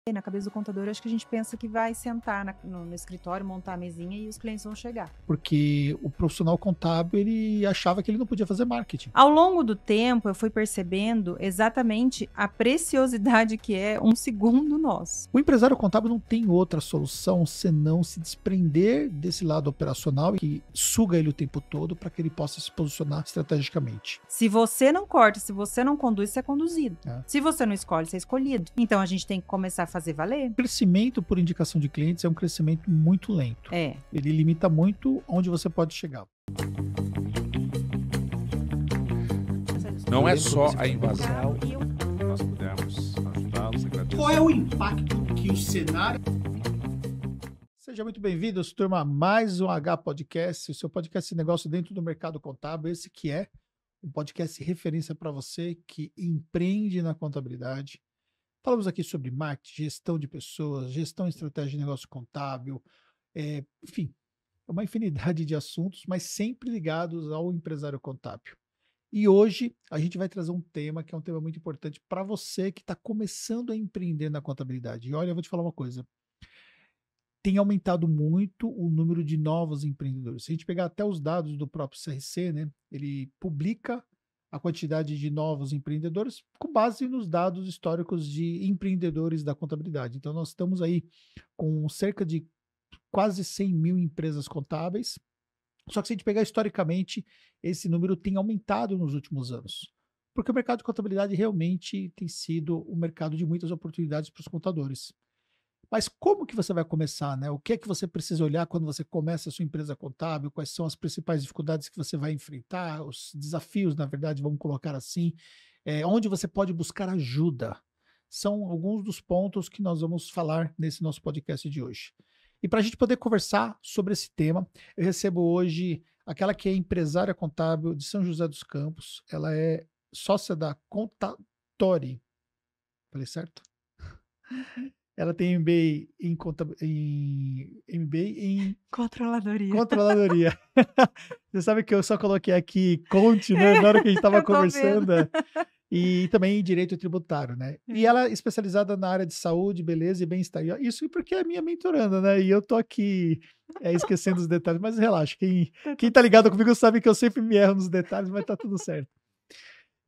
Na cabeça do contador, acho que a gente pensa que vai sentar no escritório, montar a mesinha e os clientes vão chegar. Porque o profissional contábil, ele achava que ele não podia fazer marketing. Ao longo do tempo, eu fui percebendo exatamente a preciosidade que é um segundo nosso. O empresário contábil não tem outra solução senão se desprender desse lado operacional que suga ele o tempo todo para que ele possa se posicionar estrategicamente. Se você não corta, se você não conduz, você é conduzido. É. Se você não escolhe, você é escolhido. Então, a gente tem que começar a fazer valer. O crescimento por indicação de clientes é um crescimento muito lento. É. Ele limita muito onde você pode chegar. Não é só a invasão. Nós pudemos ajudá-los. Qual é o impacto que o cenário... Seja muito bem-vindos, turma, a mais um H Podcast, o seu podcast de negócio dentro do mercado contábil. Esse que é um podcast referência para você que empreende na contabilidade. Falamos aqui sobre marketing, gestão de pessoas, gestão e estratégia de negócio contábil, enfim, uma infinidade de assuntos, mas sempre ligados ao empresário contábil. E hoje a gente vai trazer um tema que é um tema muito importante para você que está começando a empreender na contabilidade. E olha, eu vou te falar uma coisa. Tem aumentado muito o número de novos empreendedores. Se a gente pegar até os dados do próprio CRC, né, ele publica a quantidade de novos empreendedores com base nos dados históricos de empreendedores da contabilidade. Então, nós estamos aí com cerca de quase 100 mil empresas contábeis. Só que se a gente pegar historicamente, esse número tem aumentado nos últimos anos. Porque o mercado de contabilidade realmente tem sido um mercado de muitas oportunidades para os contadores. Mas como que você vai começar, né? O que é que você precisa olhar quando você começa a sua empresa contábil? Quais são as principais dificuldades que você vai enfrentar? Os desafios, na verdade, vamos colocar assim. Onde você pode buscar ajuda? São alguns dos pontos que nós vamos falar nesse nosso podcast de hoje. E para a gente poder conversar sobre esse tema, eu recebo hoje aquela que é empresária contábil de São José dos Campos. Ela é sócia da Contatori. Falei certo? Ela tem MBA em controladoria. Você sabe que eu só coloquei aqui Conte, né, na hora que a gente estava conversando. E também em direito tributário, né? E ela é especializada na área de saúde, beleza e bem-estar. Isso porque é minha mentoranda, né? E eu tô aqui esquecendo os detalhes, mas relaxa. Quem tá ligado comigo sabe que eu sempre me erro nos detalhes, mas tá tudo certo.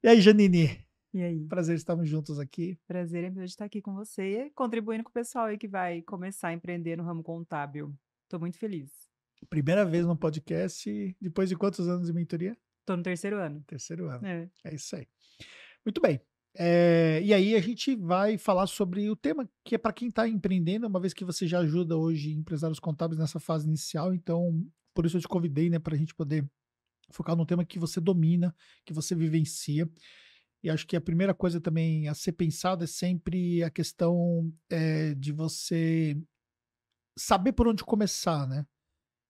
E aí, Janine? E aí? Prazer, estamos juntos aqui. Prazer é meu de estar aqui com você, contribuindo com o pessoal aí que vai começar a empreender no ramo contábil. Tô muito feliz. Primeira vez no podcast, depois de quantos anos de mentoria? Tô no terceiro ano. Terceiro ano. É isso aí. Muito bem. E aí a gente vai falar sobre o tema que é para quem está empreendendo, uma vez que você já ajuda hoje empresários contábeis nessa fase inicial, então por isso eu te convidei, né, para a gente poder focar num tema que você domina, que você vivencia. E acho que a primeira coisa também a ser pensada é sempre a questão de você saber por onde começar, né?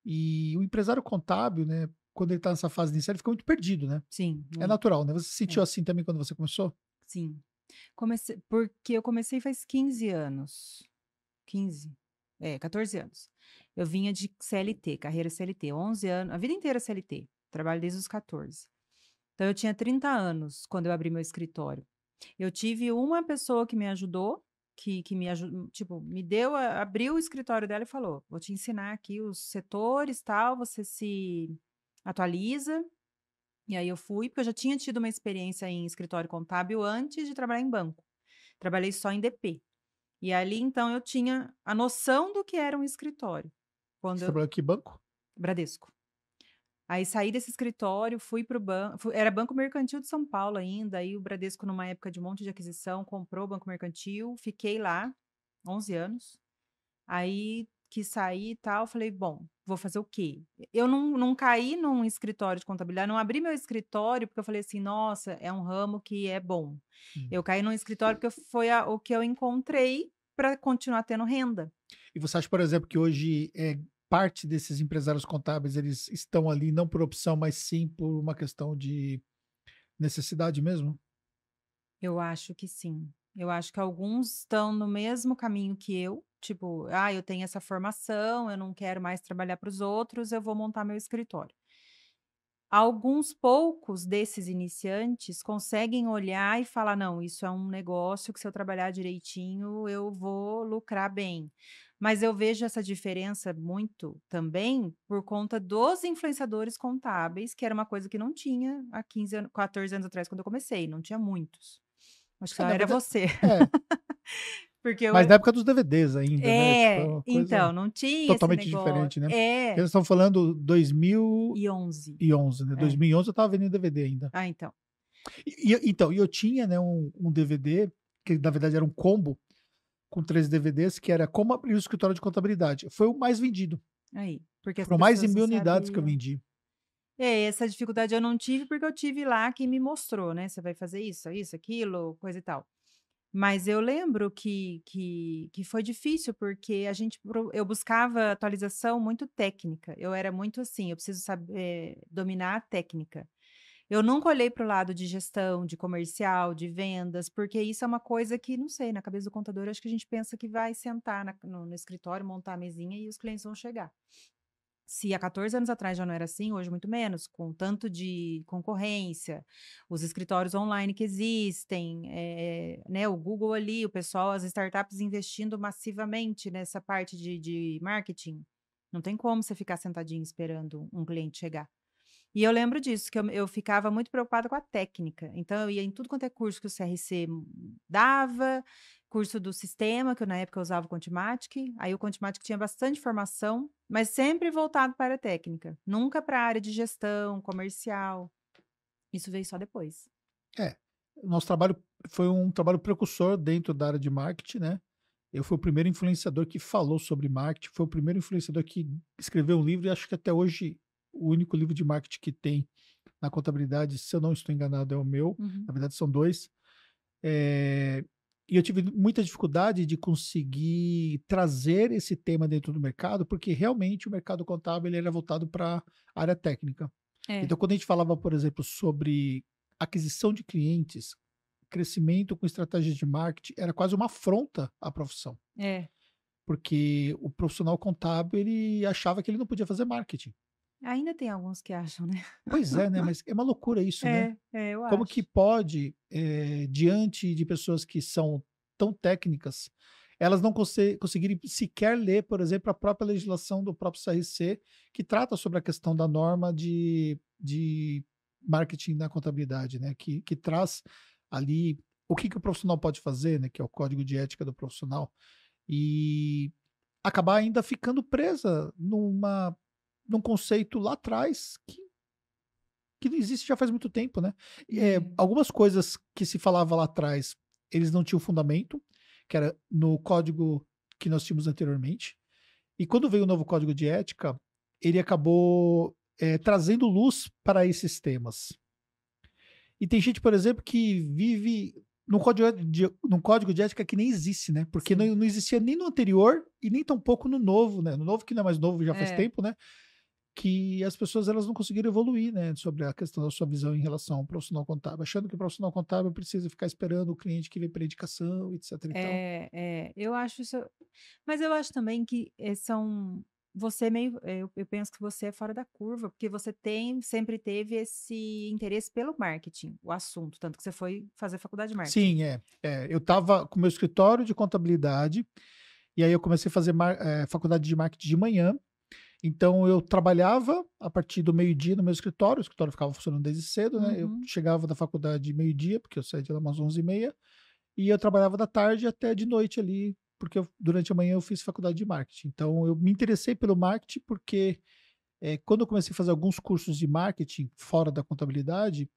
E o empresário contábil, né, quando ele está nessa fase inicial, ele fica muito perdido, né? Sim. É natural, né? Você se sentiu assim também quando você começou? Sim. Porque eu comecei faz 15 anos. 14 anos. Eu vinha de CLT, carreira CLT, 11 anos, a vida inteira CLT. Trabalho desde os 14. Então, eu tinha 30 anos quando eu abri meu escritório. Eu tive uma pessoa que me ajudou, que me ajudou, tipo, abriu o escritório dela e falou: vou te ensinar aqui os setores, tal, você se atualiza. E aí eu fui, porque eu já tinha tido uma experiência em escritório contábil antes de trabalhar em banco. Trabalhei só em DP. E ali, então, eu tinha a noção do que era um escritório. Você trabalhou aqui em banco? Bradesco. Aí saí desse escritório, fui para o banco, era Banco Mercantil de São Paulo ainda, aí o Bradesco, numa época de um monte de aquisição, comprou o Banco Mercantil, fiquei lá 11 anos, aí quis sair e tal, falei, bom, vou fazer o quê? Eu não caí num escritório de contabilidade, não abri meu escritório porque eu falei assim, nossa, é um ramo que é bom. Eu caí num escritório porque foi o que eu encontrei para continuar tendo renda. E você acha, por exemplo, que hoje parte desses empresários contábeis, eles estão ali não por opção, mas sim por uma questão de necessidade mesmo? Eu acho que sim. Eu acho que alguns estão no mesmo caminho que eu, tipo, eu tenho essa formação, eu não quero mais trabalhar para os outros, eu vou montar meu escritório. Alguns poucos desses iniciantes conseguem olhar e falar: "Não, isso é um negócio que se eu trabalhar direitinho eu vou lucrar bem". Mas eu vejo essa diferença muito também por conta dos influenciadores contábeis, que era uma coisa que não tinha há 15 anos 14 anos atrás quando eu comecei, não tinha muitos. Acho que só Na era verdade, você, é, porque eu mas na época dos DVDs ainda, né? Tipo, é uma então, coisa não tinha esse totalmente negócio. diferente, né? É, Eles estão falando 2011, e 11. né? É. 2011 eu tava vendo em DVD ainda. Ah, então. Então, eu tinha, né, um DVD, que na verdade era um combo, com 3 DVDs, que era Como Abrir o Escritório de Contabilidade. Foi o mais vendido. Aí, porque as Foram mais de pessoas não 1.000 unidades que eu sabiam. vendi. Essa dificuldade eu não tive, porque eu tive lá quem me mostrou, né, você vai fazer isso, aquilo, coisa e tal. Mas eu lembro que foi difícil, porque eu buscava atualização muito técnica, eu era muito assim, eu preciso saber dominar a técnica. Eu nunca olhei para o lado de gestão, de comercial, de vendas, porque isso é uma coisa que, não sei, na cabeça do contador, acho que a gente pensa que vai sentar no escritório, montar a mesinha e os clientes vão chegar. Se há 14 anos atrás já não era assim, hoje muito menos, com tanto de concorrência, os escritórios online que existem, né, o Google ali, o pessoal, as startups investindo massivamente nessa parte de marketing. Não tem como você ficar sentadinho esperando um cliente chegar. E eu lembro disso, que eu ficava muito preocupada com a técnica. Então, eu ia em tudo quanto é curso que o CRC dava, curso do sistema, que eu, na época eu usava o Contimatic. Aí o Contimatic tinha bastante informação, mas sempre voltado para a técnica, nunca para a área de gestão, comercial. Isso veio só depois. É, o nosso trabalho foi um trabalho precursor dentro da área de marketing, né? Eu fui o primeiro influenciador que falou sobre marketing, foi o primeiro influenciador que escreveu um livro, e acho que até hoje o único livro de marketing que tem na contabilidade, se eu não estou enganado, é o meu. Uhum. Na verdade, são 2. E eu tive muita dificuldade de conseguir trazer esse tema dentro do mercado, porque realmente o mercado contábil ele era voltado para a área técnica. É, Então, quando a gente falava, por exemplo, sobre aquisição de clientes, crescimento com estratégias de marketing, era quase uma afronta à profissão, é. porque o profissional contábil ele achava que ele não podia fazer marketing. Ainda tem alguns que acham, né? Pois é, né? Mas é uma loucura isso, né? Eu Como que acho. pode, diante de pessoas que são tão técnicas, elas não conseguirem sequer ler, por exemplo, a própria legislação do próprio CRC, que trata sobre a questão da norma de marketing na contabilidade, né? Que traz ali o que o profissional pode fazer, né? Que é o código de ética do profissional, e acabar ainda ficando presa num conceito lá atrás que não existe já faz muito tempo, né? Algumas coisas que se falava lá atrás, eles não tinham fundamento, que era no código que nós tínhamos anteriormente. E quando veio o novo código de ética, ele acabou trazendo luz para esses temas. E tem gente, por exemplo, que vive num código de ética que nem existe, né? Porque Sim. não existia nem no anterior e nem tampouco no novo, né? No novo, que não é mais novo, já faz tempo, né? Que as pessoas elas não conseguiram evoluir, né, sobre a questão da sua visão em relação ao profissional contábil, achando que o profissional contábil precisa ficar esperando o cliente que vem para indicação, etc e tal. Eu acho isso, mas eu acho também que, você meio eu penso que você é fora da curva, porque você sempre teve esse interesse pelo marketing, o assunto, tanto que você foi fazer faculdade de marketing. Sim, eu estava com meu escritório de contabilidade, e aí eu comecei a fazer faculdade de marketing de manhã, então eu trabalhava a partir do meio-dia no meu escritório, o escritório ficava funcionando desde cedo, né, eu Uhum. chegava da faculdade de meio-dia, porque eu saía de lá umas 11h30, e eu trabalhava da tarde até de noite ali, porque durante a manhã eu fiz faculdade de marketing. Então eu me interessei pelo marketing porque quando eu comecei a fazer alguns cursos de marketing fora da contabilidade,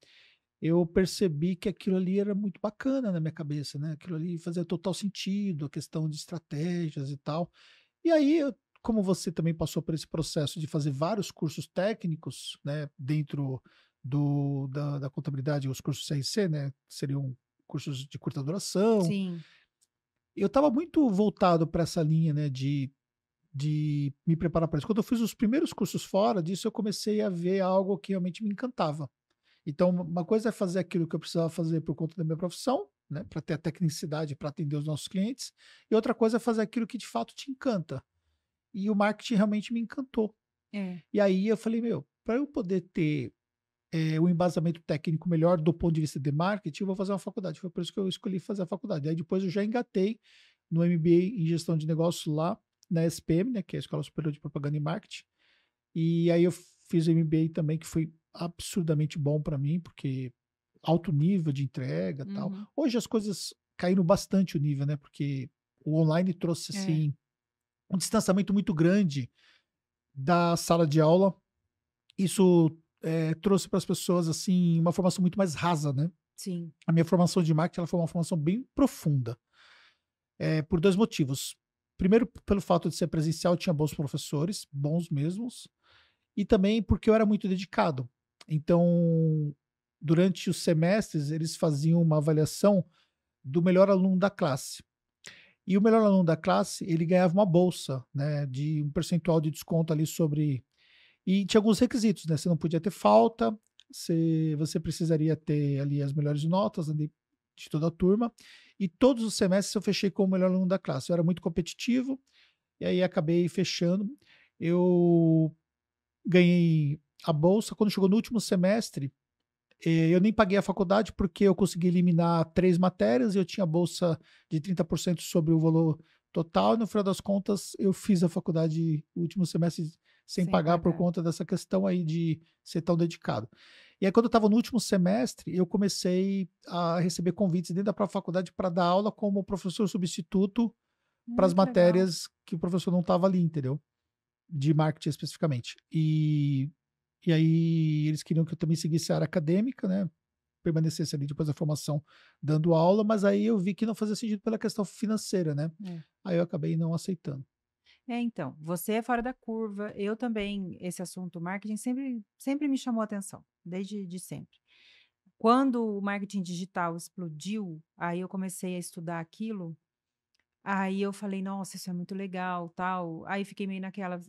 eu percebi que aquilo ali era muito bacana na minha cabeça, né? Aquilo ali fazia total sentido, a questão de estratégias e tal. E aí, como você também passou por esse processo de fazer vários cursos técnicos, né, dentro da contabilidade, os cursos CRC, né, seriam cursos de curta duração, Sim. eu estava muito voltado para essa linha, né, de me preparar para isso. Quando eu fiz os primeiros cursos fora disso, eu comecei a ver algo que realmente me encantava. Então, uma coisa é fazer aquilo que eu precisava fazer por conta da minha profissão, né, para ter a tecnicidade para atender os nossos clientes, e outra coisa é fazer aquilo que de fato te encanta. E o marketing realmente me encantou. É. E aí eu falei, meu, para eu poder ter um embasamento técnico melhor do ponto de vista de marketing, eu vou fazer uma faculdade. Foi por isso que eu escolhi fazer a faculdade. Aí depois eu já engatei no MBA em gestão de negócios lá na SPM, né, que é a Escola Superior de Propaganda e Marketing. E aí eu fiz o MBA também, que foi absurdamente bom para mim, porque alto nível de entrega e tal. Uhum. Hoje as coisas caíram bastante o nível, né? Porque o online trouxe, assim, um distanciamento muito grande da sala de aula. Isso trouxe para as pessoas, assim, uma formação muito mais rasa, né? Sim. A minha formação de marketing ela foi uma formação bem profunda, por 2 motivos. Primeiro, pelo fato de ser presencial, eu tinha bons professores, bons mesmos, e também porque eu era muito dedicado. Então, durante os semestres, eles faziam uma avaliação do melhor aluno da classe. E o melhor aluno da classe, ele ganhava uma bolsa, né, de um percentual de desconto ali sobre. E tinha alguns requisitos, né? Você não podia ter falta, você precisaria ter ali as melhores notas ali de toda a turma. E todos os semestres eu fechei como o melhor aluno da classe. Eu era muito competitivo, e aí acabei fechando. Eu ganhei a bolsa. Quando chegou no último semestre, eu nem paguei a faculdade porque eu consegui eliminar 3 matérias e eu tinha bolsa de 30% sobre o valor total. E no final das contas, eu fiz a faculdade no último semestre sem pagar por conta dessa questão aí de ser tão dedicado. E aí, quando eu estava no último semestre, eu comecei a receber convites dentro da própria faculdade para dar aula como professor substituto para as Que legal. matérias que o professor não estava ali, entendeu? De marketing especificamente. E aí eles queriam que eu também seguisse a área acadêmica, né? Permanecesse ali depois da formação dando aula, mas aí eu vi que não fazia sentido pela questão financeira, né? Aí eu acabei não aceitando. Então, você é fora da curva. Eu também, esse assunto marketing sempre me chamou a atenção, desde de sempre. Quando o marketing digital explodiu, aí eu comecei a estudar aquilo, aí eu falei: "Nossa, isso é muito legal, tal". Aí fiquei meio naquela,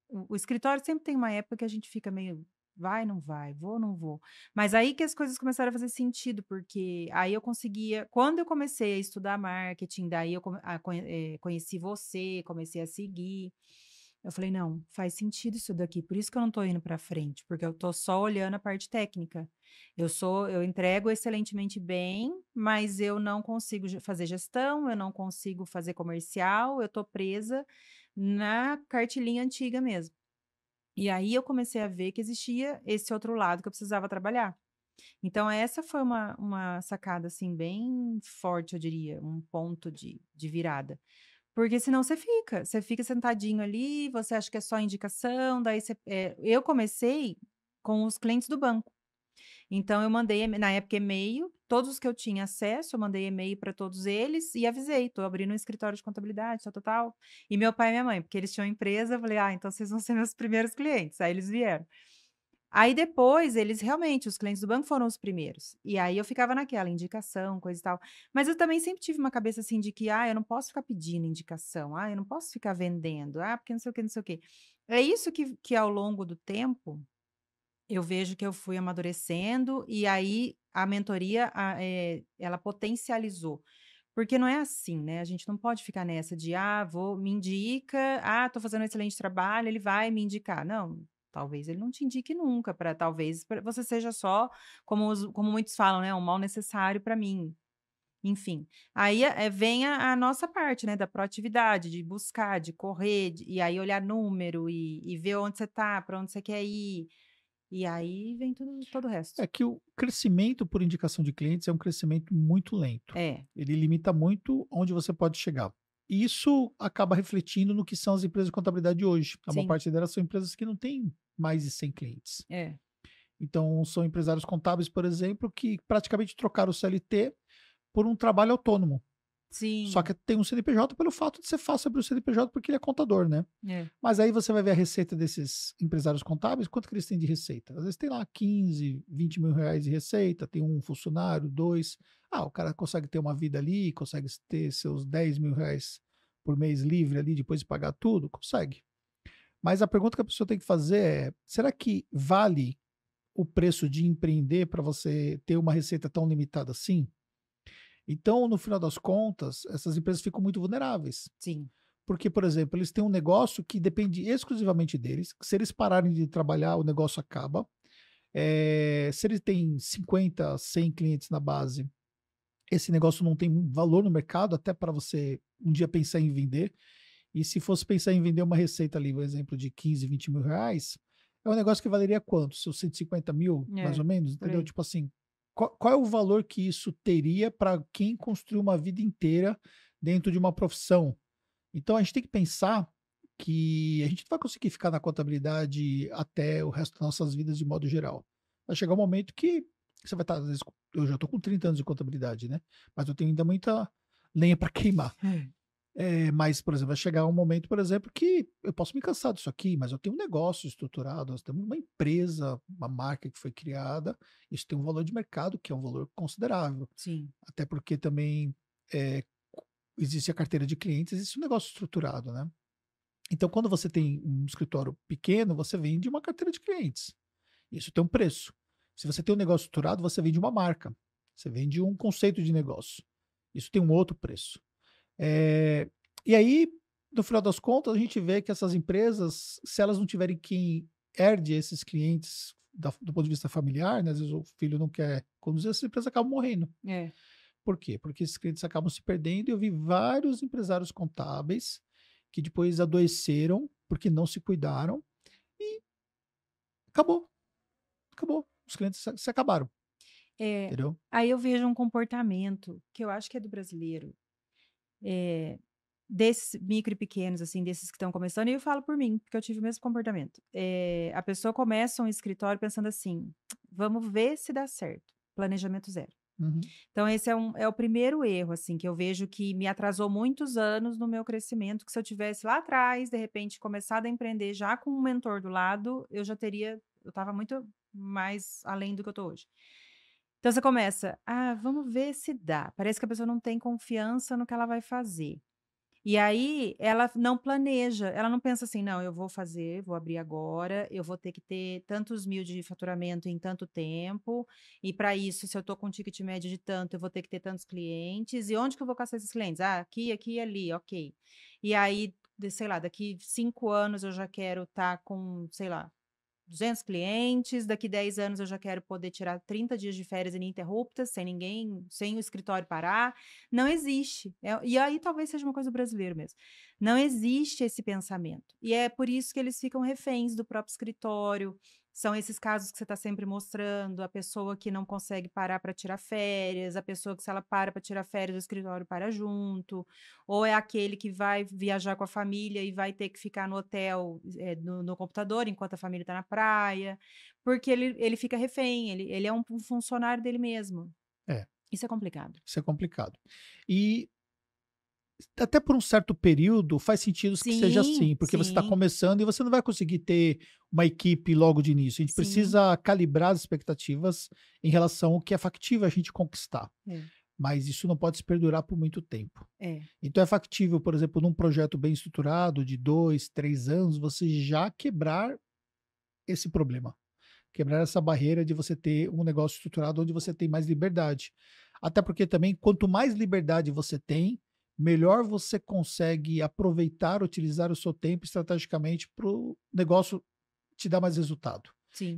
o escritório sempre tem uma época que a gente fica meio: "Vai, não vai, vou, não vou". Mas aí que as coisas começaram a fazer sentido, porque aí eu conseguia, quando eu comecei a estudar marketing, daí eu conheci você, comecei a seguir, eu falei: "Não, faz sentido isso daqui, por isso que eu não tô indo para frente, porque eu tô só olhando a parte técnica. Eu entrego excelentemente bem, mas eu não consigo fazer gestão, eu não consigo fazer comercial, eu tô presa na cartilinha antiga mesmo". E aí eu comecei a ver que existia esse outro lado que eu precisava trabalhar. Então essa foi uma sacada, assim, bem forte, eu diria, um ponto de virada. Porque senão você fica sentadinho ali, você acha que é só indicação, daí eu comecei com os clientes do banco. Então eu mandei na época e-mail, todos os que eu tinha acesso, eu mandei e-mail para todos eles e avisei: "Tô abrindo um escritório de contabilidade, tal, tal, tal". E meu pai e minha mãe, porque eles tinham empresa, eu falei: "Ah, então vocês vão ser meus primeiros clientes". Aí eles vieram. Aí depois eles realmente, os clientes do banco foram os primeiros. E aí eu ficava naquela indicação, coisa e tal. Mas eu também sempre tive uma cabeça assim de que: "Ah, eu não posso ficar pedindo indicação. Ah, eu não posso ficar vendendo. Ah, porque não sei o quê, não sei o quê". É isso que ao longo do tempo eu vejo que eu fui amadurecendo, e aí a mentoria, ela potencializou. Porque não é assim, né, a gente não pode ficar nessa de: "Ah, me indica, ah, tô fazendo um excelente trabalho, ele vai me indicar". Não, talvez ele não te indique nunca, talvez você seja só, como muitos falam, né, um mal necessário para mim. Enfim, aí vem a nossa parte, né, da proatividade, de buscar, de correr, e aí olhar número e ver onde você tá, para onde você quer ir. E aí vem todo o resto. É que o crescimento por indicação de clientes é um crescimento muito lento. É, Ele limita muito onde você pode chegar. E isso acaba refletindo no que são as empresas de contabilidade hoje. A maior sim, parte delas são empresas que não têm mais de 100 clientes. é, Então, são empresários contábeis, por exemplo, que praticamente trocaram o CLT por um trabalho autônomo. Só sim, que tem um CNPJ pelo fato de ser fácil abrir o CNPJ porque ele é contador, né? é, Mas aí você vai ver a receita desses empresários contábeis, quanto que eles têm de receita? Às vezes tem lá 15, 20 mil reais de receita, tem um funcionário, dois. Ah, o cara consegue ter uma vida ali, consegue ter seus 10 mil reais por mês livre ali, depois de pagar tudo? Consegue. Mas a pergunta que a pessoa tem que fazer é: será que vale o preço de empreender para você ter uma receita tão limitada assim? Então, no final das contas, essas empresas ficam muito vulneráveis. sim, Porque, por exemplo, eles têm um negócio que depende exclusivamente deles. Que se eles pararem de trabalhar, o negócio acaba. Se ele tem 50, 100 clientes na base, esse negócio não tem valor no mercado, até para você um dia pensar em vender. E se fosse pensar em vender uma receita ali, por exemplo, de 15, 20 mil reais, é um negócio que valeria quanto? Seus 150 mil, mais ou menos, entendeu? aí. Tipo assim, qual é o valor que isso teria para quem construiu uma vida inteira dentro de uma profissão? Então a gente tem que pensar que a gente não vai conseguir ficar na contabilidade até o resto das nossas vidas de modo geral. Vai chegar um momento que você vai estar, às vezes, eu já estou com 30 anos de contabilidade, né? Mas eu tenho ainda muita lenha para queimar. Mas, por exemplo, vai chegar um momento, por exemplo, que eu posso me cansar disso aqui, mas eu tenho um negócio estruturado, nós temos uma empresa, uma marca que foi criada, isso tem um valor de mercado que é um valor considerável. Sim. Até porque também existe a carteira de clientes, existe um negócio estruturado, né? Então, quando você tem um escritório pequeno, você vende uma carteira de clientes. Isso tem um preço. Se você tem um negócio estruturado, você vende uma marca. Você vende um conceito de negócio. Isso tem um outro preço. E aí, no final das contas, a gente vê que essas empresas, se elas não tiverem quem herde esses clientes do ponto de vista familiar, né, às vezes o filho não quer conduzir, essas empresas acabam morrendo. Por quê? Porque esses clientes acabam se perdendo, e eu vi vários empresários contábeis que depois adoeceram porque não se cuidaram e acabou. Os clientes se acabaram, entendeu? Aí eu vejo um comportamento que eu acho que é do brasileiro, desses micro e pequenos, assim, desses que estão começando, e eu falo por mim, porque eu tive o mesmo comportamento. A pessoa começa um escritório pensando assim, vamos ver se dá certo. Planejamento zero. Uhum. Então, esse é o primeiro erro, assim, que eu vejo que me atrasou muitos anos no meu crescimento, que se eu tivesse lá atrás, de repente, começado a empreender já com um mentor do lado, eu estava muito mais além do que eu estou hoje. Então, você começa, vamos ver se dá. Parece que a pessoa não tem confiança no que ela vai fazer. E aí, ela não planeja, ela não pensa assim, não, eu vou abrir agora, eu vou ter que ter tantos mil de faturamento em tanto tempo, e para isso, se eu estou com um ticket médio de tanto, eu vou ter que ter tantos clientes, e onde que eu vou caçar esses clientes? Aqui, aqui e ali, ok. E aí, sei lá, daqui 5 anos eu já quero estar com, sei lá, 200 clientes, daqui 10 anos eu já quero poder tirar 30 dias de férias ininterruptas, sem o escritório parar. Não existe. E aí talvez seja uma coisa do brasileiro mesmo. Não existe esse pensamento. E é por isso que eles ficam reféns do próprio escritório. São esses casos que você está sempre mostrando, a pessoa que não consegue parar para tirar férias, a pessoa que, se ela para tirar férias, o escritório para junto, ou é aquele que vai viajar com a família e vai ter que ficar no hotel, no computador, enquanto a família está na praia, porque ele fica refém, ele é um funcionário dele mesmo. Isso é complicado. Isso é complicado. E até por um certo período faz sentido que seja assim, porque você está começando e você não vai conseguir ter uma equipe logo de início. A gente precisa calibrar as expectativas em relação ao que é factível a gente conquistar. Mas isso não pode se perdurar por muito tempo. Então é factível, por exemplo, num projeto bem estruturado de 2, 3 anos, você já quebrar esse problema. Quebrar essa barreira de você ter um negócio estruturado onde você tem mais liberdade. Até porque também, quanto mais liberdade você tem, melhor você consegue aproveitar, utilizar o seu tempo estrategicamente para o negócio te dar mais resultado.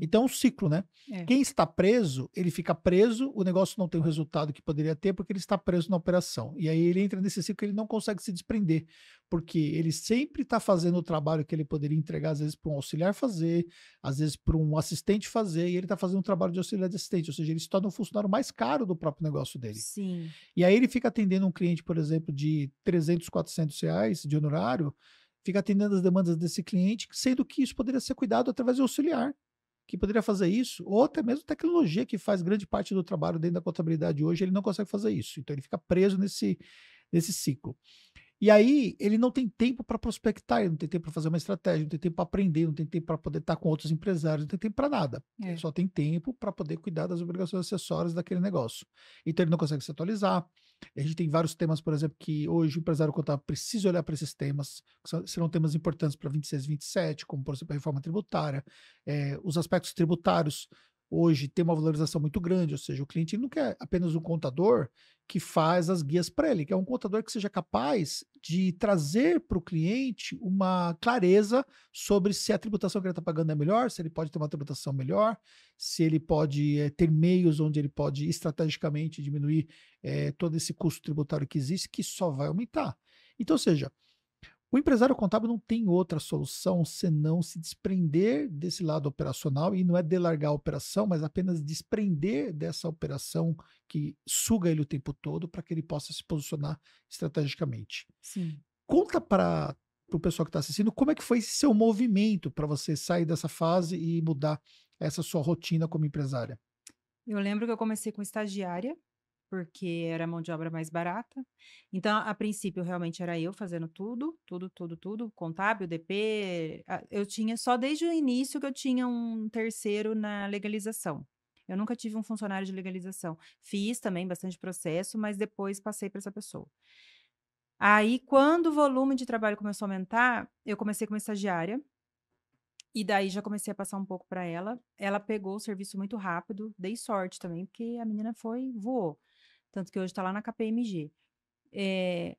Então é um ciclo, né? Quem está preso, ele fica preso, o negócio não tem o resultado que poderia ter porque ele está preso na operação. E aí ele entra nesse ciclo que ele não consegue se desprender, porque ele sempre está fazendo o trabalho que ele poderia entregar, às vezes, para um auxiliar fazer, às vezes para um assistente fazer, e ele está fazendo um trabalho de auxiliar de assistente, ou seja, ele se torna um funcionário mais caro do próprio negócio dele. E aí ele fica atendendo um cliente, por exemplo, de 300, 400 reais de honorário, fica atendendo as demandas desse cliente, sendo que isso poderia ser cuidado através do auxiliar, que poderia fazer isso, ou até mesmo tecnologia que faz grande parte do trabalho dentro da contabilidade hoje, ele não consegue fazer isso. Então ele fica preso nesse ciclo. E aí ele não tem tempo para prospectar, ele não tem tempo para fazer uma estratégia, não tem tempo para aprender, não tem tempo para poder estar com outros empresários, não tem tempo para nada. Ele só tem tempo para poder cuidar das obrigações acessórias daquele negócio. Então ele não consegue se atualizar. A gente tem vários temas, por exemplo, que hoje o empresário contábil precisa olhar para esses temas, que serão temas importantes para 26 e 27, como, por exemplo, a reforma tributária, os aspectos tributários. hoje tem uma valorização muito grande, ou seja, o cliente não quer apenas um contador que faz as guias para ele, quer um contador que seja capaz de trazer para o cliente uma clareza sobre se a tributação que ele está pagando é melhor, se ele pode ter uma tributação melhor, se ele pode ter meios onde ele pode estrategicamente diminuir todo esse custo tributário que existe, que só vai aumentar. Então, ou seja, o empresário contábil não tem outra solução senão se desprender desse lado operacional, e não é delargar a operação, mas apenas desprender dessa operação que suga ele o tempo todo para que ele possa se posicionar estrategicamente. Sim. Conta para o pessoal que está assistindo como é que foi esse seu movimento para você sair dessa fase e mudar essa sua rotina como empresária. Eu lembro que eu comecei com estagiária, porque era a mão de obra mais barata. Então, a princípio, realmente era eu fazendo tudo, contábil, DP. Eu tinha só desde o início que eu tinha um terceiro na legalização. Eu nunca tive um funcionário de legalização. Fiz também bastante processo, mas depois passei para essa pessoa. Aí, quando o volume de trabalho começou a aumentar, eu comecei como estagiária. E daí já comecei a passar um pouco para ela. Ela pegou o serviço muito rápido, dei sorte também, porque a menina voou. Tanto que hoje está lá na KPMG.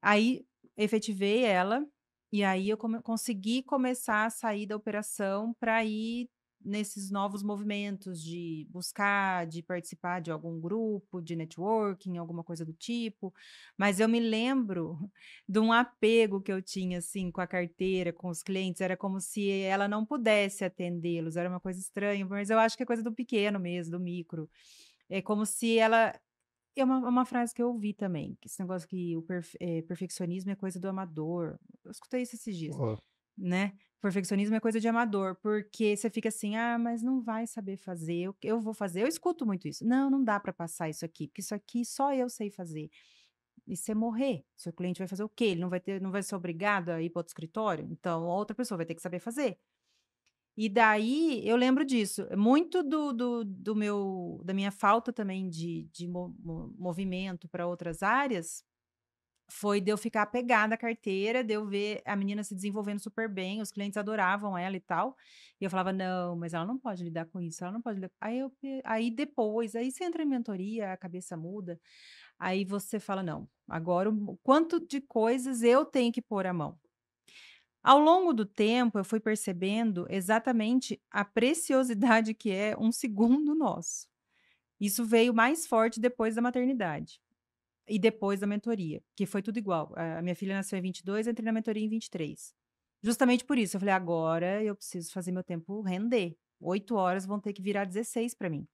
Aí efetivei ela, e aí eu consegui começar a sair da operação para ir nesses novos movimentos de buscar, de participar de algum grupo, de networking, alguma coisa do tipo. Mas eu me lembro de um apego que eu tinha, assim, com a carteira, com os clientes. Era como se ela não pudesse atendê-los, era uma coisa estranha, mas eu acho que é coisa do pequeno mesmo, do micro. É como se ela... É uma frase que eu ouvi também, que esse negócio que o perfeccionismo é coisa do amador. Eu escutei isso esses dias, Ó, né? Perfeccionismo é coisa de amador, porque você fica assim, mas não vai saber fazer, eu vou fazer. Eu escuto muito isso. Não, não dá para passar isso aqui, porque isso aqui só eu sei fazer. E você morrer, seu cliente vai fazer o quê? Ele não vai ser obrigado a ir para outro escritório? Então, outra pessoa vai ter que saber fazer. E daí eu lembro disso, muito da minha falta também de movimento para outras áreas, foi de eu ficar apegada à carteira, de eu ver a menina se desenvolvendo super bem, os clientes adoravam ela e tal, e eu falava: "Não, mas ela não pode lidar com isso, ela não pode lidar". Aí depois, aí você entra em mentoria, a cabeça muda, aí você fala: "Não, agora o quanto de coisas eu tenho que pôr a mão". Ao longo do tempo, eu fui percebendo exatamente a preciosidade que é um segundo nosso. Isso veio mais forte depois da maternidade e depois da mentoria, que foi tudo igual. A minha filha nasceu em 22, eu entrei na mentoria em 23. Justamente por isso, eu falei: "Agora eu preciso fazer meu tempo render. 8 horas vão ter que virar 16 para mim".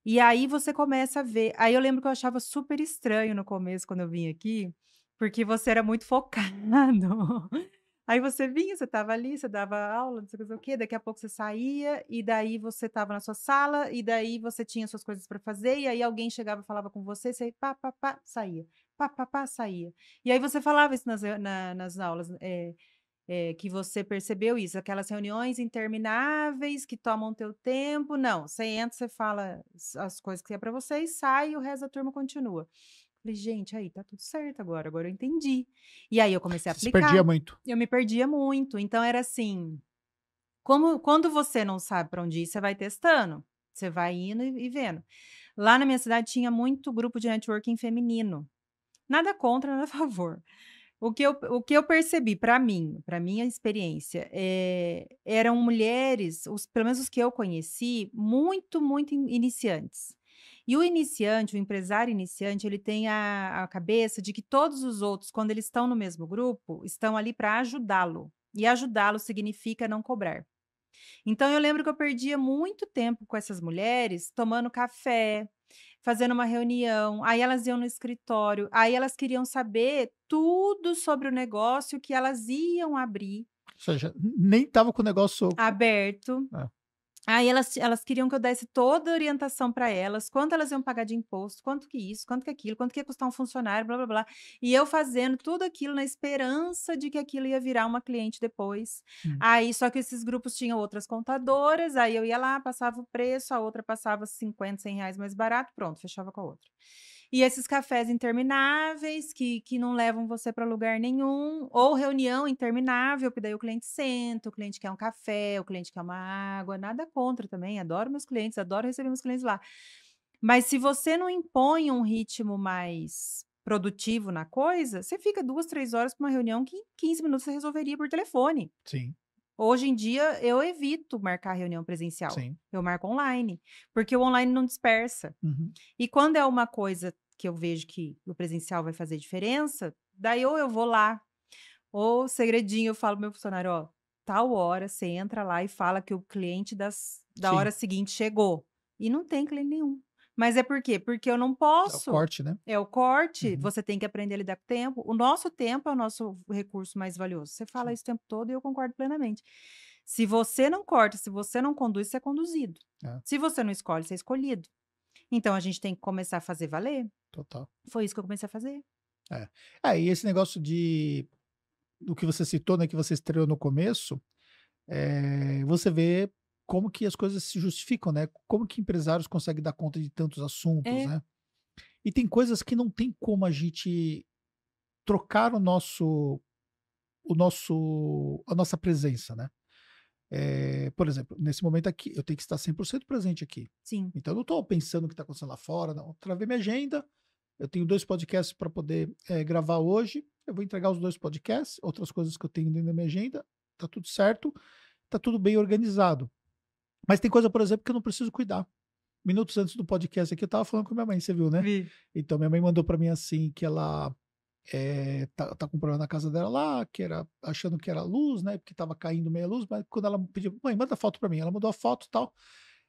E aí você começa a ver, aí eu lembro que eu achava super estranho no começo, quando eu vim aqui, porque você era muito focado. Aí você vinha, você estava ali, você dava aula, não sei o quê, daqui a pouco você saía, e daí você estava na sua sala, e daí você tinha suas coisas para fazer, e aí alguém chegava e falava com você, você pá, pá, pá, saía. Pá, pá, pá, saía. E aí você falava isso nas aulas, que você percebeu isso, aquelas reuniões intermináveis que tomam teu tempo. Não, você entra, você fala as coisas que é para você e sai, e o resto da turma continua. Falei: "Gente, aí tá tudo certo agora eu entendi". E aí eu comecei a você se perdia aplicar. muito. Eu me perdia muito, então era assim, como quando você não sabe para onde ir, você vai testando, você vai indo e vendo. Lá na minha cidade tinha muito grupo de networking feminino, nada contra, nada a favor. O que eu percebi para mim, para minha experiência, eram mulheres, pelo menos os que eu conheci, muito, muito iniciantes. E o iniciante, o empresário iniciante, ele tem a cabeça de que todos os outros, quando eles estão no mesmo grupo, estão ali para ajudá-lo. E ajudá-lo significa não cobrar. Então eu lembro que eu perdia muito tempo com essas mulheres tomando café, fazendo uma reunião, aí elas iam no escritório, aí elas queriam saber tudo sobre o negócio que elas iam abrir, Ou seja, nem estava com o negócio. aberto. É. Aí elas queriam que eu desse toda a orientação para elas, quanto elas iam pagar de imposto, quanto que isso, quanto que aquilo, quanto que ia custar um funcionário, blá blá blá. E eu fazendo tudo aquilo na esperança de que aquilo ia virar uma cliente depois. Hum. Aí, só que esses grupos tinham outras contadoras, aí eu ia lá, passava o preço, a outra passava 50, R$ 100 mais barato, pronto, fechava com a outra. E esses cafés intermináveis que não levam você para lugar nenhum, ou reunião interminável, que daí o cliente senta, o cliente quer um café, o cliente quer uma água, nada contra também, adoro meus clientes, adoro receber meus clientes lá. Mas se você não impõe um ritmo mais produtivo na coisa, você fica 2, 3 horas para uma reunião que em 15 minutos você resolveria por telefone. Sim, Hoje em dia, eu evito marcar reunião presencial, sim. eu marco online, porque o online não dispersa. Uhum. E quando é uma coisa que eu vejo que o presencial vai fazer diferença, daí ou eu vou lá, ou segredinho, eu falo pro meu funcionário, ó, tal hora você entra lá e fala que o cliente da Sim. hora seguinte chegou. E não tem cliente nenhum. Mas é por quê? Porque eu não É o posso. corte, né? É o corte, Uhum. você tem que aprender a lidar com o tempo. O nosso tempo é o nosso recurso mais valioso. Você fala Sim. isso o tempo todo e eu concordo plenamente. Se você não corta, se você não conduz, você é conduzido. É. Se você não escolhe, você é escolhido. Então a gente tem que começar a fazer valer. Total. Foi isso que eu comecei a fazer. E esse negócio do que você citou, né, que você estreou no começo, você vê como que as coisas se justificam, né? Como que empresários conseguem dar conta de tantos assuntos, É. né? E tem coisas que não tem como a gente trocar a nossa presença, né? Por exemplo, nesse momento aqui, eu tenho que estar 100% presente aqui. Sim. Então, eu não estou pensando o que está acontecendo lá fora, não. Travei minha agenda, eu tenho 2 podcasts para poder gravar hoje. Eu vou entregar os 2 podcasts, outras coisas que eu tenho dentro da minha agenda, tá tudo certo, tá tudo bem organizado. Mas tem coisa, por exemplo, que eu não preciso cuidar. Minutos antes do podcast aqui, eu estava falando com minha mãe, você viu, né? Vi. Então, minha mãe mandou para mim assim que ela tá com problema na casa dela lá, que era achando que era luz, né? Porque tava caindo meia luz, mas quando ela pediu, mãe, manda foto para mim, ela mandou a foto e tal.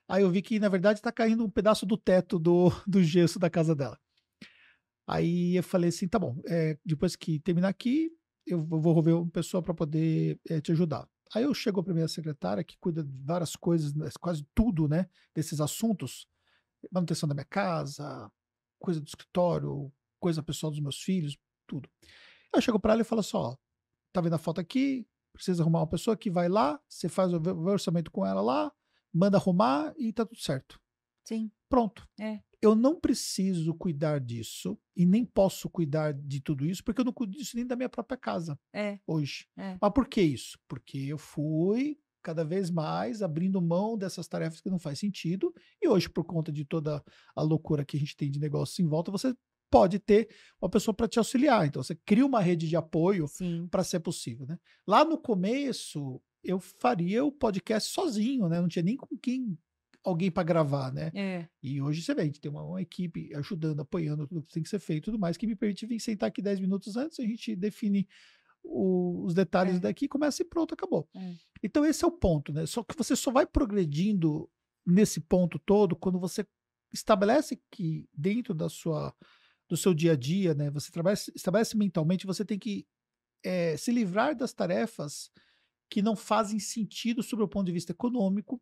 Aí eu vi que, na verdade, tá caindo um pedaço do teto do gesso da casa dela. Aí eu falei assim, tá bom, depois que terminar aqui, eu vou ver uma pessoa para poder te ajudar. Aí eu chego para minha secretária, que cuida de várias coisas, né, quase tudo, né, desses assuntos, manutenção da minha casa, coisa do escritório, coisa pessoal dos meus filhos, tudo. Eu chego para ela e falo assim, ó, tá vendo a foto aqui? Precisa arrumar uma pessoa que vai lá, você faz o orçamento com ela lá, manda arrumar e tá tudo certo. Sim. Pronto. É. Eu não preciso cuidar disso e nem posso cuidar de tudo isso, porque eu não cuido disso nem da minha própria casa hoje. Mas por que isso? Porque eu fui cada vez mais abrindo mão dessas tarefas que não faz sentido, e hoje, por conta de toda a loucura que a gente tem de negócio em volta, você pode ter uma pessoa para te auxiliar. Então, você cria uma rede de apoio Sim. para ser possível, né? Lá no começo, eu faria o podcast sozinho, né? Não tinha nem com alguém para gravar, né? E hoje você vê, a gente tem uma equipe ajudando, apoiando tudo que tem que ser feito e tudo mais, que me permite vir sentar aqui 10 minutos antes, a gente define os detalhes daqui, começa e pronto, acabou. Então esse é o ponto, né? Só que você só vai progredindo nesse ponto todo quando você estabelece que dentro do seu dia a dia, né? Você estabelece mentalmente, você tem que se livrar das tarefas que não fazem sentido sob o ponto de vista econômico,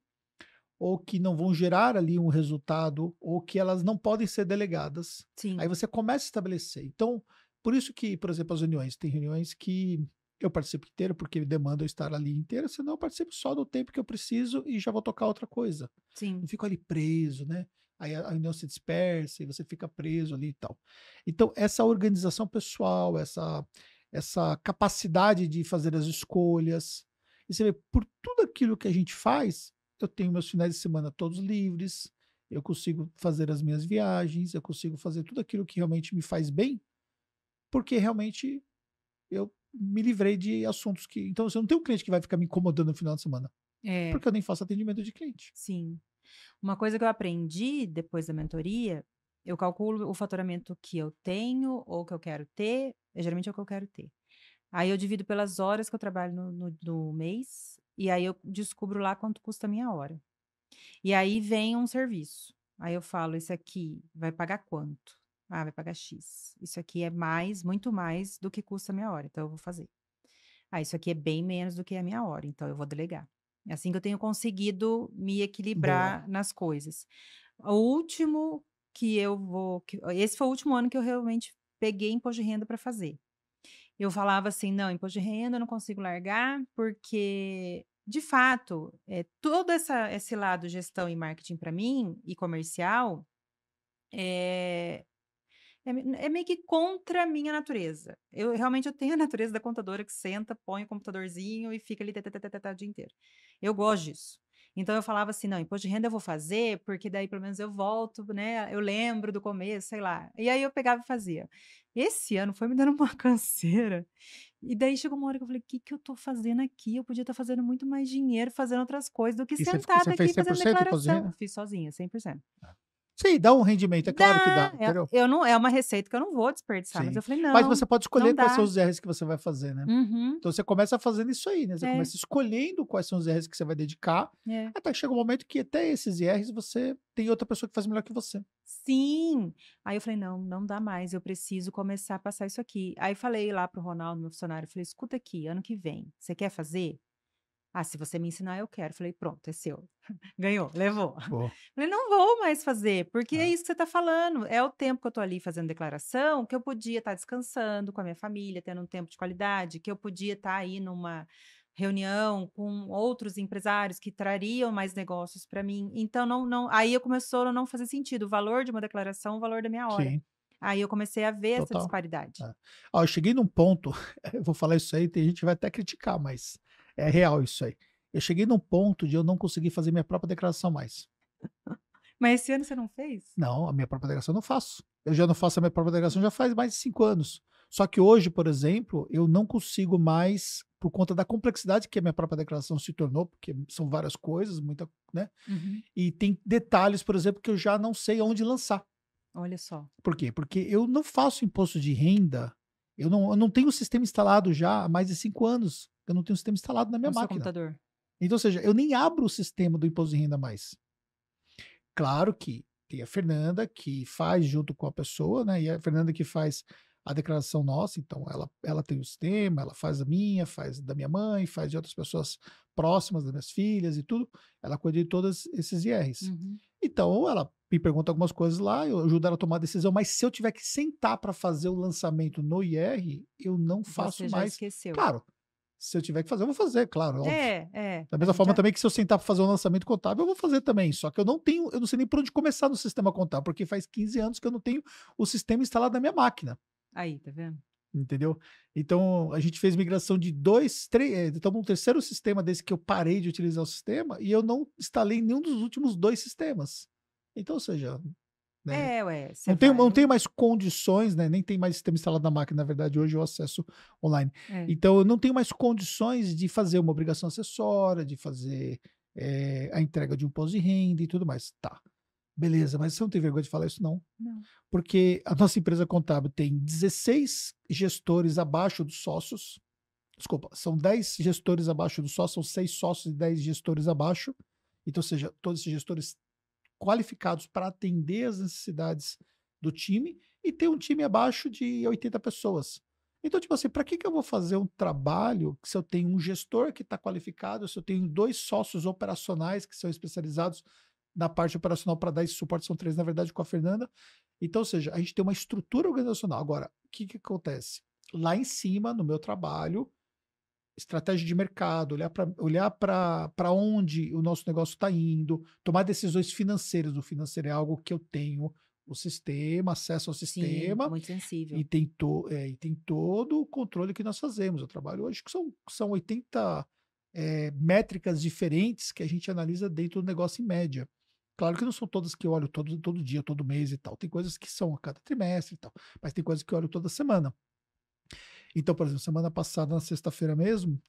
ou que não vão gerar ali um resultado, ou que elas não podem ser delegadas. Sim. Aí você começa a estabelecer. Então, por isso que, por exemplo, as reuniões, tem reuniões que eu participo inteiro, porque demanda eu estar ali inteiro, senão eu participo só do tempo que eu preciso e já vou tocar outra coisa. Sim. Não fico ali preso, né? Aí a reunião se dispersa e você fica preso ali e tal. Então, essa organização pessoal, essa capacidade de fazer as escolhas, e você vê, por tudo aquilo que a gente faz, eu tenho meus finais de semana todos livres, eu consigo fazer as minhas viagens, eu consigo fazer tudo aquilo que realmente me faz bem, porque realmente eu me livrei de assuntos que. Então, você não tem um cliente que vai ficar me incomodando no final de semana, porque eu nem faço atendimento de cliente. Sim. Uma coisa que eu aprendi depois da mentoria, eu calculo o faturamento que eu tenho ou que eu quero ter, geralmente é o que eu quero ter. Aí eu divido pelas horas que eu trabalho no mês, e aí eu descubro lá quanto custa a minha hora. E aí vem um serviço. Aí eu falo, esse aqui vai pagar quanto? Ah, vai pagar X. Isso aqui é mais, muito mais do que custa a minha hora, então eu vou fazer. Ah, isso aqui é bem menos do que a minha hora, então eu vou delegar. É assim que eu tenho conseguido me equilibrar nas coisas. O último esse foi o último ano que eu realmente peguei imposto de renda para fazer. Eu falava assim: "Não, imposto de renda eu não consigo largar, porque, de fato, todo esse lado gestão e marketing para mim, e comercial, É meio que contra a minha natureza. Realmente eu tenho a natureza da contadora que senta, põe o computadorzinho e fica ali o dia inteiro. Eu gosto disso. Então eu falava assim: "Não, imposto de renda eu vou fazer, porque daí pelo menos eu volto, né, eu lembro do começo", sei lá. E aí eu pegava e fazia. Esse ano foi me dando uma canseira, e daí chegou uma hora que eu falei: "O "Que que eu tô fazendo aqui? Eu podia estar fazendo muito mais dinheiro fazendo outras coisas do que E você sentada fez aqui fazendo 100% imposto de declaração". renda? Fiz sozinha, 100%. Sim, dá um rendimento, é claro que dá, Dá, entendeu? eu não é uma receita que eu não vou desperdiçar, mas Sim. eu falei: Mas "Não, você pode escolher não quais são dá". os IRs que você vai fazer, né? Uhum. Então você começa fazendo isso aí, né? Você É, começa escolhendo quais são os IRs que você vai dedicar, é. até que chega um momento que até esses IRs você tem outra pessoa que faz melhor que você. Sim. Aí eu falei: "Não, não dá mais, eu preciso começar a passar isso aqui". Aí falei lá para o Ronaldo, meu funcionário, falei: "Escuta aqui, ano que vem, você quer fazer?". "Ah, se você me ensinar, eu quero". Falei: "Pronto, é seu". Ganhou, levou. Boa. Falei: "Não vou mais fazer, porque é Ah, isso que você está falando, é o tempo que eu estou ali fazendo declaração, que eu podia estar descansando com a minha família, tendo um tempo de qualidade, que eu podia estar aí numa reunião com outros empresários que trariam mais negócios para mim, então não aí eu começou a não fazer sentido, o valor de uma declaração, o valor da minha hora. sim, Aí eu comecei a ver essa total. disparidade. É. Ó, eu cheguei num ponto, eu vou falar isso aí, tem gente que vai até criticar, mas é real isso aí. Eu cheguei num ponto de eu não conseguir fazer minha própria declaração mais. Mas esse ano você não fez? Não, a minha própria declaração eu não faço. Eu já não faço a minha própria declaração já faz mais de 5 anos. Só que hoje, por exemplo, eu não consigo mais, por conta da complexidade que a minha própria declaração se tornou, porque são várias coisas, muita, né? Uhum. E tem detalhes, por exemplo, que eu já não sei onde lançar. Olha só, Por quê? Porque eu não faço imposto de renda, eu não tenho o sistema instalado já há mais de 5 anos. Eu não tenho o sistema instalado na minha no seu máquina. computador. Então, ou seja, eu nem abro o sistema do imposto de renda mais. Claro que tem a Fernanda que faz junto com a pessoa, né? E a Fernanda que faz a declaração nossa, então ela tem o sistema, ela faz a minha, faz da minha mãe, faz de outras pessoas próximas, das minhas filhas e tudo. Ela cuida de todos esses IRs. Uhum. Então, ela me pergunta algumas coisas lá, eu ajudo ela a tomar a decisão, mas se eu tiver que sentar para fazer o lançamento no IR, eu não faço Você já mais. esqueceu. Claro, se eu tiver que fazer, eu vou fazer, claro, óbvio. Da A mesma gente forma já também que se eu sentar para fazer um lançamento contábil, eu vou fazer também. Só que eu não sei nem por onde começar no sistema contábil, porque faz 15 anos que eu não tenho o sistema instalado na minha máquina, aí, tá vendo? entendeu? Então, a gente fez migração de 2, 3, estamos no terceiro sistema desde que eu parei de utilizar o sistema e eu não instalei nenhum dos últimos 2 sistemas. Então, ou seja, né, É, ué, você não tenho vai mais condições, né, nem tem mais sistema instalado na máquina, na verdade, hoje eu acesso online. é. Então, eu não tenho mais condições de fazer uma obrigação acessória, de fazer a entrega de um imposto de renda e tudo mais. Tá, beleza, mas você não tem vergonha de falar isso, não? Não. Porque a nossa empresa contábil tem 16 gestores abaixo dos sócios. Desculpa, são 10 gestores abaixo dos sócios, são 6 sócios e 10 gestores abaixo. Então, ou seja, todos esses gestores qualificados para atender as necessidades do time e ter um time abaixo de 80 pessoas. Então, tipo assim, para que eu vou fazer um trabalho se eu tenho um gestor que está qualificado, se eu tenho 2 sócios operacionais que são especializados na parte operacional para dar esse suporte, são 3, na verdade, com a Fernanda. Então, ou seja, a gente tem uma estrutura organizacional. Agora, o que acontece? Lá em cima, no meu trabalho, estratégia de mercado, olhar para onde o nosso negócio está indo, tomar decisões financeiras. O financeiro é algo que eu tenho o sistema, acesso ao Sim, sistema muito sensível. e e tem todo o controle que nós fazemos. Eu trabalho hoje que são 80 métricas diferentes que a gente analisa dentro do negócio em média. Claro que não são todas que eu olho todo dia, todo mês e tal. Tem coisas que são a cada trimestre e tal, mas tem coisas que eu olho toda semana. Então, por exemplo, semana passada, na sexta-feira mesmo,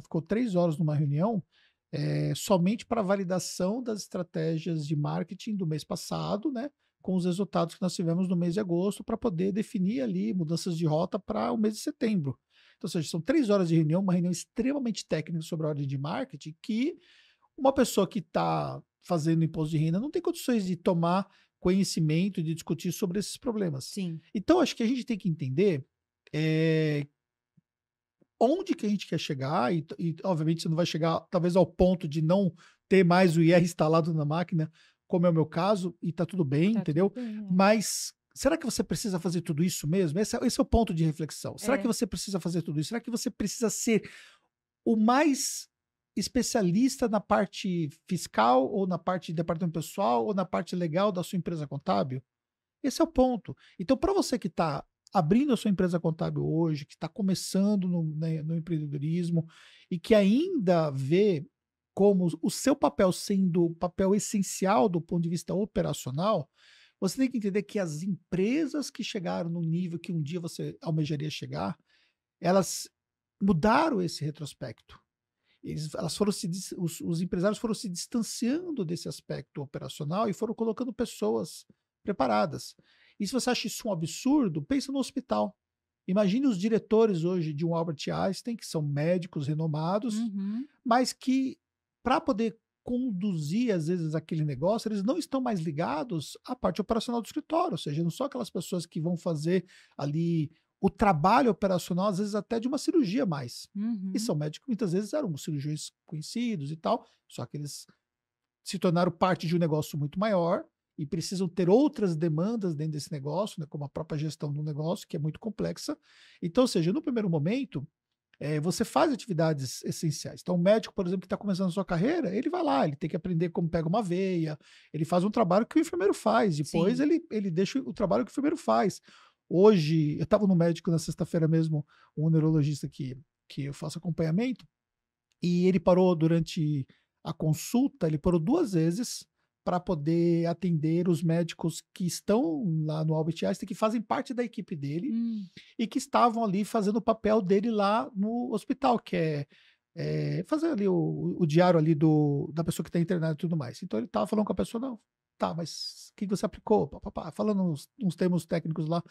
ficou 3 horas numa reunião somente para validação das estratégias de marketing do mês passado, né? Com os resultados que nós tivemos no mês de agosto, para poder definir ali mudanças de rota para o mês de setembro. Então, ou seja, são 3 horas de reunião, uma reunião extremamente técnica sobre a ordem de marketing, que uma pessoa que está fazendo imposto de renda não tem condições de tomar conhecimento e de discutir sobre esses problemas. Sim. Então, acho que a gente tem que entender onde que a gente quer chegar, e obviamente você não vai chegar talvez ao ponto de não ter mais o IR instalado na máquina, como é o meu caso, e tá tudo bem, Tá entendeu? tudo bem, é. Mas será que você precisa fazer tudo isso mesmo? Esse é o ponto de reflexão. Será que você precisa fazer tudo isso? Será que você precisa ser o mais especialista na parte fiscal, ou na parte de departamento pessoal, ou na parte legal da sua empresa contábil? Esse é o ponto. Então, para você que está abrindo a sua empresa contábil hoje, que está começando no empreendedorismo e que ainda vê como o seu papel sendo o papel essencial do ponto de vista operacional, você tem que entender que as empresas que chegaram no nível que um dia você almejaria chegar, elas mudaram esse retrospecto. Elas foram os empresários foram se distanciando desse aspecto operacional e foram colocando pessoas preparadas. E se você acha isso um absurdo, pensa no hospital. Imagine os diretores hoje de um Albert Einstein, que são médicos renomados, mas que, para poder conduzir, às vezes, aquele negócio, eles não estão mais ligados à parte operacional do escritório, ou seja, não são aquelas pessoas que vão fazer ali o trabalho operacional, às vezes até de uma cirurgia mais. E são médicos que muitas vezes eram cirurgiões conhecidos e tal, só que eles se tornaram parte de um negócio muito maior e precisam ter outras demandas dentro desse negócio, né, como a própria gestão do negócio, que é muito complexa. Então, ou seja, no primeiro momento, você faz atividades essenciais. Então, o médico, por exemplo, que está começando a sua carreira, ele vai lá, ele tem que aprender como pega uma veia, ele faz um trabalho que o enfermeiro faz, depois ele deixa o trabalho que o enfermeiro faz. Hoje, eu estava no médico na sexta-feira mesmo, um neurologista que eu faço acompanhamento, e ele parou durante a consulta, ele parou 2 vezes para poder atender os médicos que estão lá no Albert Einstein, que fazem parte da equipe dele e que estavam ali fazendo o papel dele lá no hospital, que é fazer ali o diário ali da pessoa que está internada e tudo mais. Então ele estava falando com a pessoa, não, tá, mas o que você aplicou? Falando uns termos técnicos lá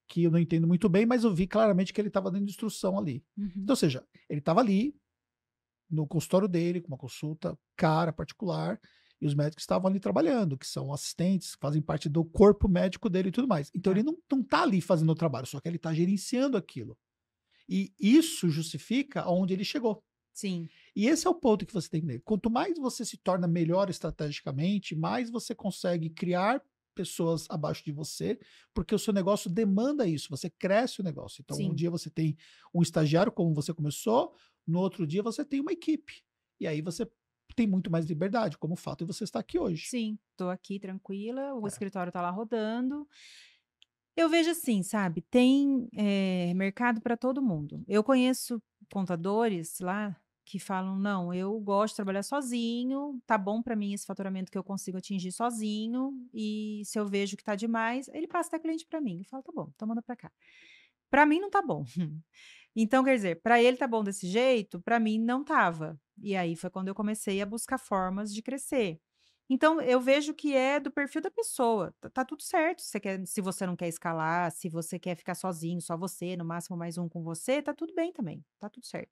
que eu não entendo muito bem, mas eu vi claramente que ele estava dando instrução ali. Então, ou seja, ele estava ali no consultório dele, com uma consulta cara, particular, e os médicos estavam ali trabalhando, que são assistentes, fazem parte do corpo médico dele e tudo mais. Então, ele não está ali fazendo o trabalho, só que ele está gerenciando aquilo. E isso justifica aonde ele chegou. Sim. E esse é o ponto que você tem que entender. Quanto mais você se torna melhor estrategicamente, mais você consegue criar pessoas abaixo de você, porque o seu negócio demanda isso, você cresce o negócio. Então, um dia você tem um estagiário, como você começou, no outro dia você tem uma equipe. E aí você tem muito mais liberdade, como o fato de você estar aqui hoje. Sim, estou aqui tranquila, o escritório está lá rodando. Eu vejo assim, sabe, tem mercado para todo mundo. Eu conheço contadores lá que falam: não, eu gosto de trabalhar sozinho, tá bom para mim esse faturamento que eu consigo atingir sozinho, e se eu vejo que tá demais, ele passa até cliente para mim. Eu falo: tá bom, então manda para cá. Para mim não tá bom. Então, quer dizer, para ele tá bom desse jeito, para mim não tava. E aí foi quando eu comecei a buscar formas de crescer. Então, eu vejo que é do perfil da pessoa. Tá tudo certo. Se você não quer escalar, se você quer ficar sozinho, só você, no máximo mais um com você, tá tudo bem também. Tá tudo certo.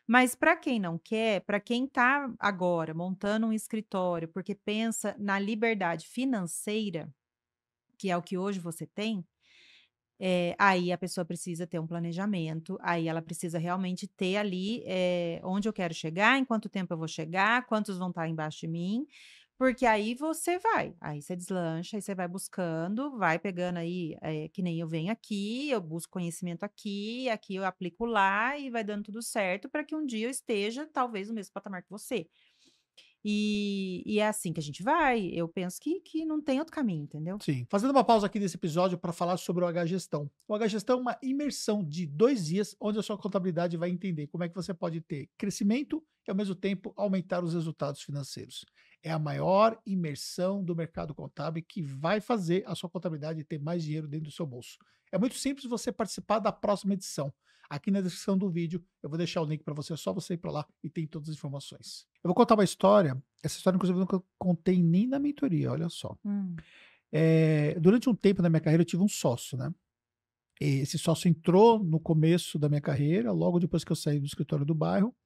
Mas para quem não quer, para quem tá agora montando um escritório, porque pensa na liberdade financeira, que é o que hoje você tem, aí a pessoa precisa ter um planejamento, aí ela precisa realmente ter ali, onde eu quero chegar, em quanto tempo eu vou chegar, quantos vão estar embaixo de mim, porque aí você deslancha, aí você vai buscando, vai pegando aí, que nem eu venho aqui, eu busco conhecimento aqui, aqui eu aplico lá e vai dando tudo certo para que um dia eu esteja talvez no mesmo patamar que você. E é assim que a gente vai, eu penso que não tem outro caminho, entendeu? Sim. Fazendo uma pausa aqui nesse episódio para falar sobre o H-Gestão. O H-Gestão é uma imersão de 2 dias, onde a sua contabilidade vai entender como é que você pode ter crescimento e, ao mesmo tempo, aumentar os resultados financeiros. É a maior imersão do mercado contábil que vai fazer a sua contabilidade ter mais dinheiro dentro do seu bolso. É muito simples você participar da próxima edição. Aqui na descrição do vídeo, eu vou deixar o link para você, é só você ir para lá e tem todas as informações. Eu vou contar uma história, essa história, inclusive, eu nunca contei nem na mentoria, olha só. Durante um tempo na minha carreira, eu tive um sócio, né? E esse sócio entrou no começo da minha carreira, logo depois que eu saí do escritório do bairro.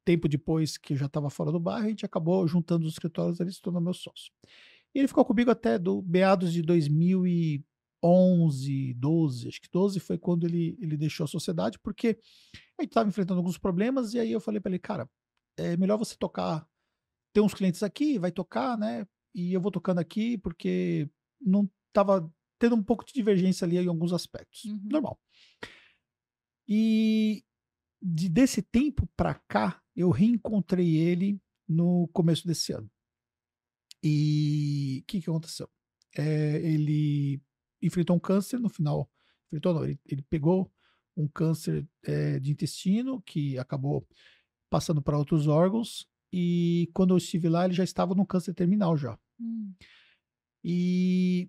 Tempo depois que eu já estava fora do bairro, a gente acabou juntando os escritórios, ele se tornou meu sócio. E ele ficou comigo até meados de 2011, 12, acho que 12 foi quando ele deixou a sociedade, porque a gente estava enfrentando alguns problemas, e aí eu falei para ele: cara, é melhor você tocar, ter uns clientes aqui, vai tocar, né? E eu vou tocando aqui, porque não estava tendo um pouco de divergência ali em alguns aspectos. Normal. E desse tempo para cá, eu reencontrei ele no começo desse ano. E o que aconteceu? ele enfrentou um câncer no final. Enfrentou, não, ele pegou um câncer de intestino que acabou passando para outros órgãos. E quando eu estive lá, ele já estava no câncer terminal já. E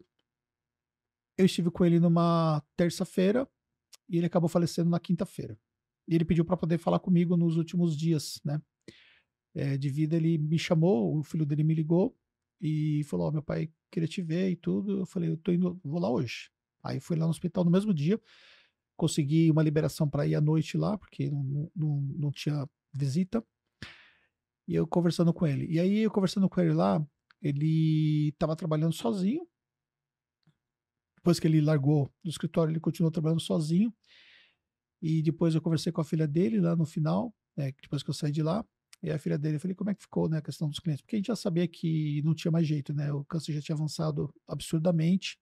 eu estive com ele numa terça-feira e ele acabou falecendo na quinta-feira. E ele pediu para poder falar comigo nos últimos dias, né? De vida, ele me chamou, o filho dele me ligou e falou: meu pai queria te ver e tudo. Eu falei: eu tô indo, vou lá hoje. Aí fui lá no hospital no mesmo dia, consegui uma liberação para ir à noite lá, porque não tinha visita. E eu conversando com ele. E aí, eu conversando com ele lá, ele estava trabalhando sozinho. Depois que ele largou do escritório, ele continuou trabalhando sozinho. E depois eu conversei com a filha dele lá no final, depois que eu saí de lá. E a filha dele, eu falei: como é que ficou, né, a questão dos clientes? Porque a gente já sabia que não tinha mais jeito, né? O câncer já tinha avançado absurdamente.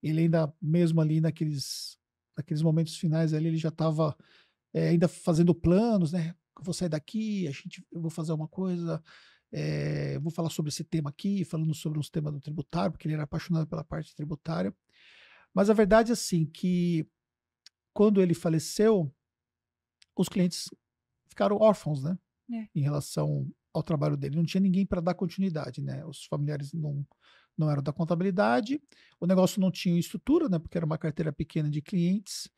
Ele ainda, mesmo ali naqueles momentos finais ali, ele já estava ainda fazendo planos, né? Eu vou sair daqui, eu vou fazer uma coisa, eu vou falar sobre esse tema aqui, falando sobre uns temas do tributário, porque ele era apaixonado pela parte tributária. Mas a verdade é assim, que quando ele faleceu, os clientes ficaram órfãos, né? Em relação ao trabalho dele. Não tinha ninguém para dar continuidade, né? Os familiares não eram da contabilidade, o negócio não tinha estrutura, né? Porque era uma carteira pequena de clientes.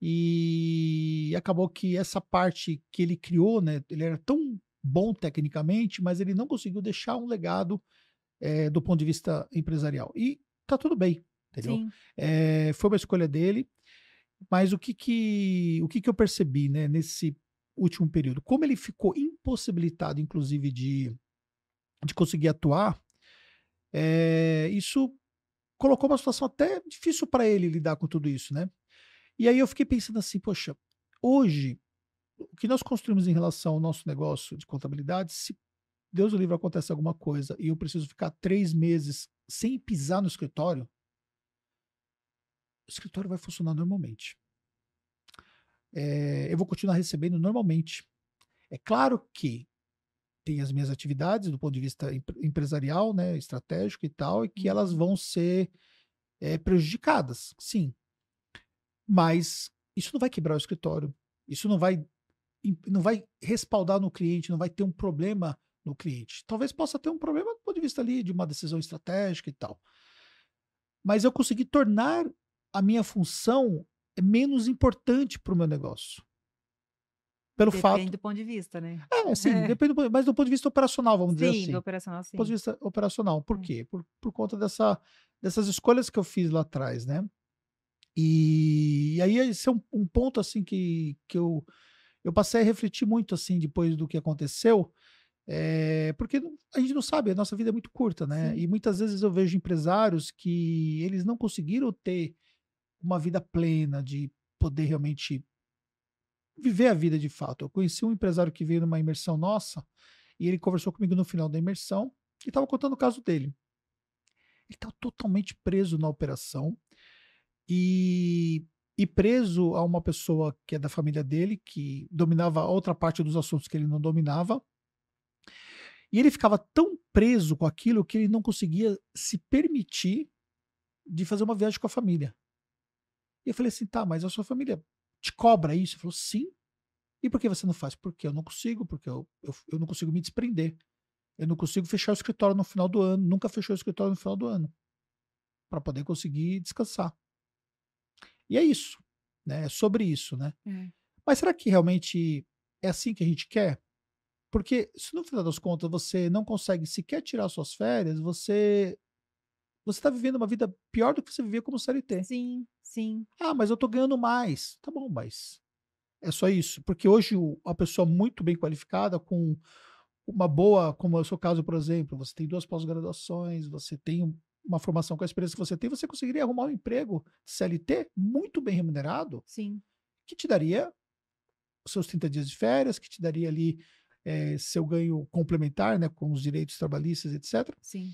E acabou que essa parte que ele criou, né? Ele era tão bom tecnicamente, mas ele não conseguiu deixar um legado do ponto de vista empresarial. E tá tudo bem, entendeu? Foi uma escolha dele, mas o que eu percebi, né, nesse último período? Como ele ficou impossibilitado, inclusive, de conseguir atuar, isso colocou uma situação até difícil para ele lidar com tudo isso, né? E aí eu fiquei pensando assim: poxa, hoje, o que nós construímos em relação ao nosso negócio de contabilidade, se Deus o livre acontece alguma coisa e eu preciso ficar 3 meses sem pisar no escritório, o escritório vai funcionar normalmente. Eu vou continuar recebendo normalmente. É claro que tem as minhas atividades do ponto de vista empresarial, né, estratégico e tal, e que elas vão ser prejudicadas, sim. Mas isso não vai quebrar o escritório, isso não vai respaldar no cliente, não vai ter um problema no cliente. Talvez possa ter um problema do ponto de vista ali de uma decisão estratégica e tal. Mas eu consegui tornar a minha função menos importante para o meu negócio. Depende do ponto de vista, né? Sim, depende mas do ponto de vista operacional, vamos dizer assim. Sim, do operacional, sim. Do ponto de vista operacional. Por quê? Por conta dessas escolhas que eu fiz lá atrás, né? E aí esse é um ponto assim que eu passei a refletir muito assim depois do que aconteceu, porque a gente não sabe, a nossa vida é muito curta, né? Sim. E muitas vezes eu vejo empresários que eles não conseguiram ter uma vida plena, de poder realmente viver a vida de fato. Eu conheci um empresário que veio numa imersão nossa e ele conversou comigo no final da imersão e estava contando o caso dele. Ele estava totalmente preso na operação e preso a uma pessoa que é da família dele, que dominava outra parte dos assuntos que ele não dominava. E ele ficava tão preso com aquilo que ele não conseguia se permitir de fazer uma viagem com a família. E eu falei assim: tá, mas a sua família te cobra isso? Ele falou: sim. E por que você não faz? Porque eu não consigo, porque eu não consigo me desprender. Eu não consigo fechar o escritório no final do ano, nunca fechou o escritório no final do ano, para poder conseguir descansar. E é isso, né? É sobre isso, né? Mas será que realmente é assim que a gente quer? Porque se no final das contas você não consegue sequer tirar suas férias, você está vivendo uma vida pior do que você vivia como CLT. Sim, sim. Ah, mas eu tô ganhando mais. Tá bom, mas é só isso. Porque hoje uma pessoa muito bem qualificada, com uma boa, como é o seu caso, por exemplo, você tem 2 pós-graduações, você tem uma formação com a experiência que você tem, você conseguiria arrumar um emprego CLT muito bem remunerado, Sim. que te daria os seus 30 dias de férias, que te daria ali seu ganho complementar, né, com os direitos trabalhistas, etc. Sim.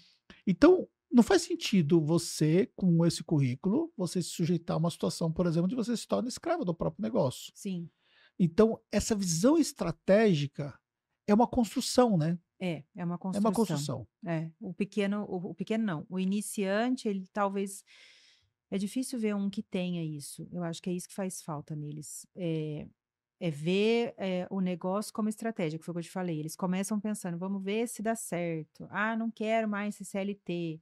Então, não faz sentido você, com esse currículo, você se sujeitar a uma situação, por exemplo, de você se torna escravo do próprio negócio. Sim. Então, essa visão estratégica é uma construção, né? É uma É uma construção. construção. O pequeno não. O iniciante, ele talvez é difícil ver um que tenha isso. Eu acho que é isso que faz falta neles. É ver, o negócio como estratégia, que foi o que eu te falei. Eles começam pensando: "Vamos ver se dá certo. Ah, não quero mais esse CLT".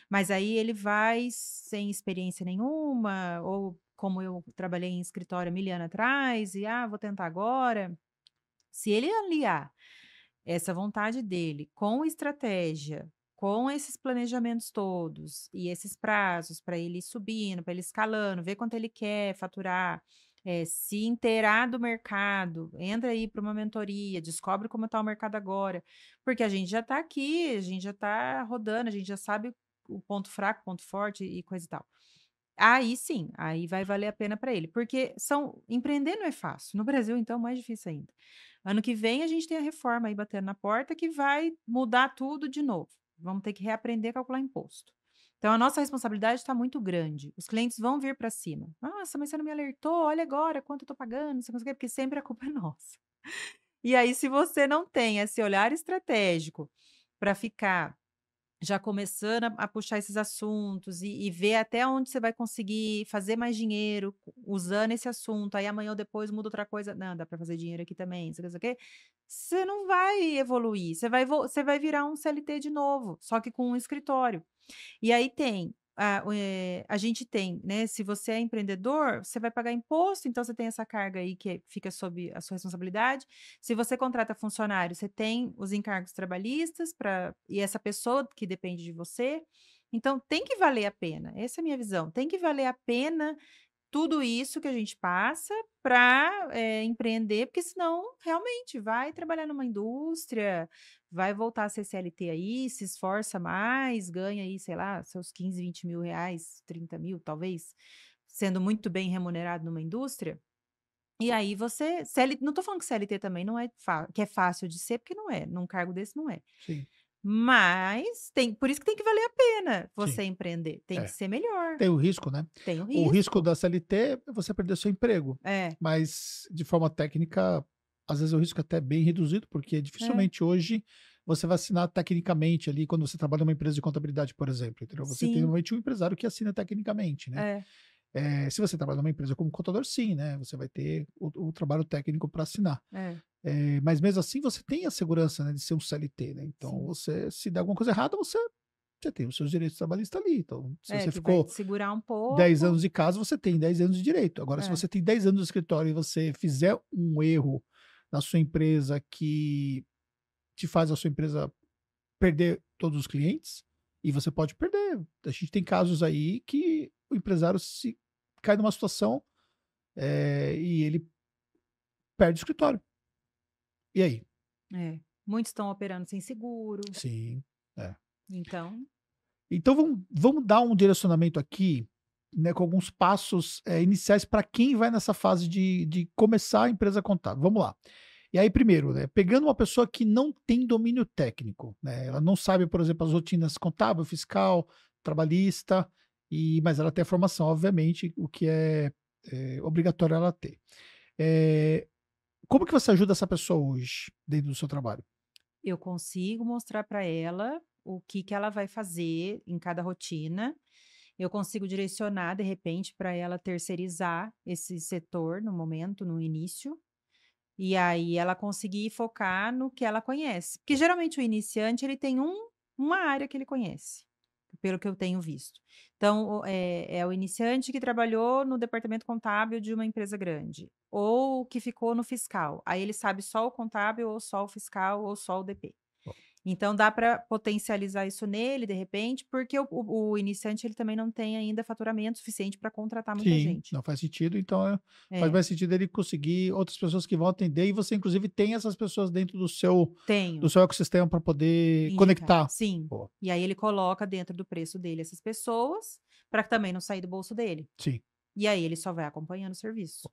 Mas aí ele vai sem experiência nenhuma, ou como eu trabalhei em escritório há 1000 anos atrás e: "Ah, vou tentar agora". Se ele aliar essa vontade dele com estratégia, com esses planejamentos todos e esses prazos para ele ir subindo, para ele escalando, ver quanto ele quer faturar, se inteirar do mercado, entra aí para uma mentoria, descobre como está o mercado agora, porque a gente já está aqui, a gente já está rodando, a gente já sabe o ponto fraco, ponto forte e coisa e tal. Aí sim, aí vai valer a pena para ele, porque empreender não é fácil. No Brasil, então, mais difícil ainda. Ano que vem a gente tem a reforma aí batendo na porta que vai mudar tudo de novo. Vamos ter que reaprender a calcular imposto. Então a nossa responsabilidade está muito grande. Os clientes vão vir para cima. Nossa, mas você não me alertou? Olha agora quanto eu estou pagando, não sei o quê, porque sempre a culpa é nossa. E aí, se você não tem esse olhar estratégico para ficar já começando a puxar esses assuntos e ver até onde você vai conseguir fazer mais dinheiro usando esse assunto, aí amanhã ou depois muda outra coisa, não, dá para fazer dinheiro aqui também, não sei o quê, você não vai evoluir, você vai virar um CLT de novo, só que com um escritório. E aí a gente tem, né, se você é empreendedor, você vai pagar imposto, então você tem essa carga aí que fica sob a sua responsabilidade. Se você contrata funcionário, você tem os encargos trabalhistas e essa pessoa que depende de você. Então tem que valer a pena, essa é a minha visão, tem que valer a pena tudo isso que a gente passa para empreender, porque senão realmente vai trabalhar numa indústria, vai voltar a ser CLT aí, se esforça mais, ganha aí, sei lá, seus 15, 20 mil reais, 30 mil talvez, sendo muito bem remunerado numa indústria. E aí não estou falando que CLT também não é que é fácil de ser, porque não é, num cargo desse não é. Sim, Mas por isso que tem que valer a pena sim. você empreender, tem que É. ser melhor, Tem o risco, né? tem o O risco risco. da CLT é você perder seu emprego, É, mas de forma técnica, às vezes o risco é até bem reduzido, porque é, dificilmente hoje você vai assinar tecnicamente ali quando você trabalha numa empresa de contabilidade, por exemplo, entendeu? Você tem sim. normalmente um empresário que assina tecnicamente, né? É, Se você trabalha numa empresa como contador, sim, né? Você vai ter o trabalho técnico para assinar. é, Mas mesmo assim, você tem a segurança, né, de ser um CLT, né? Então, sim. se der alguma coisa errada, você tem os seus direitos trabalhistas ali. Então, se você Que vai ficou te segurar um 10 pouco. anos de casa, você tem 10 anos de direito. Agora, se É, você tem 10 anos de escritório e você fizer um erro na sua empresa que te faz a sua empresa perder todos os clientes, e você pode perder. A gente tem casos aí que o empresário se cai numa situação e ele perde o escritório. E aí? é. Muitos estão operando sem seguro, Sim. É. então Então vamos dar um direcionamento aqui, né, com alguns passos iniciais para quem vai nessa fase de começar a empresa contábil. Vamos lá. E aí, primeiro, né, pegando uma pessoa que não tem domínio técnico, né, ela não sabe, por exemplo, as rotinas contábil, fiscal, trabalhista, mas ela tem a formação, obviamente, o que é obrigatório ela ter. Como que você ajuda essa pessoa hoje, dentro do seu trabalho? eu consigo mostrar para ela o que que ela vai fazer em cada rotina. Eu consigo direcionar, de repente, para ela terceirizar esse setor no momento, no início, e aí ela conseguir focar no que ela conhece. Porque geralmente o iniciante ele tem uma área que ele conhece, pelo que eu tenho visto. Então, é o iniciante que trabalhou no departamento contábil de uma empresa grande, ou que ficou no fiscal. Aí ele sabe só o contábil, ou só o fiscal, ou só o DP. Então dá para potencializar isso nele, de repente, porque o iniciante ele também não tem ainda faturamento suficiente para contratar muita Sim, gente. não faz sentido, então faz É, mais sentido ele conseguir outras pessoas que vão atender e você inclusive tem essas pessoas dentro do tenho. seu ecossistema para poder Indicar, conectar. sim. Pô, E aí ele coloca dentro do preço dele essas pessoas, para também não sair do bolso dele. sim. E aí ele só vai acompanhando o serviço.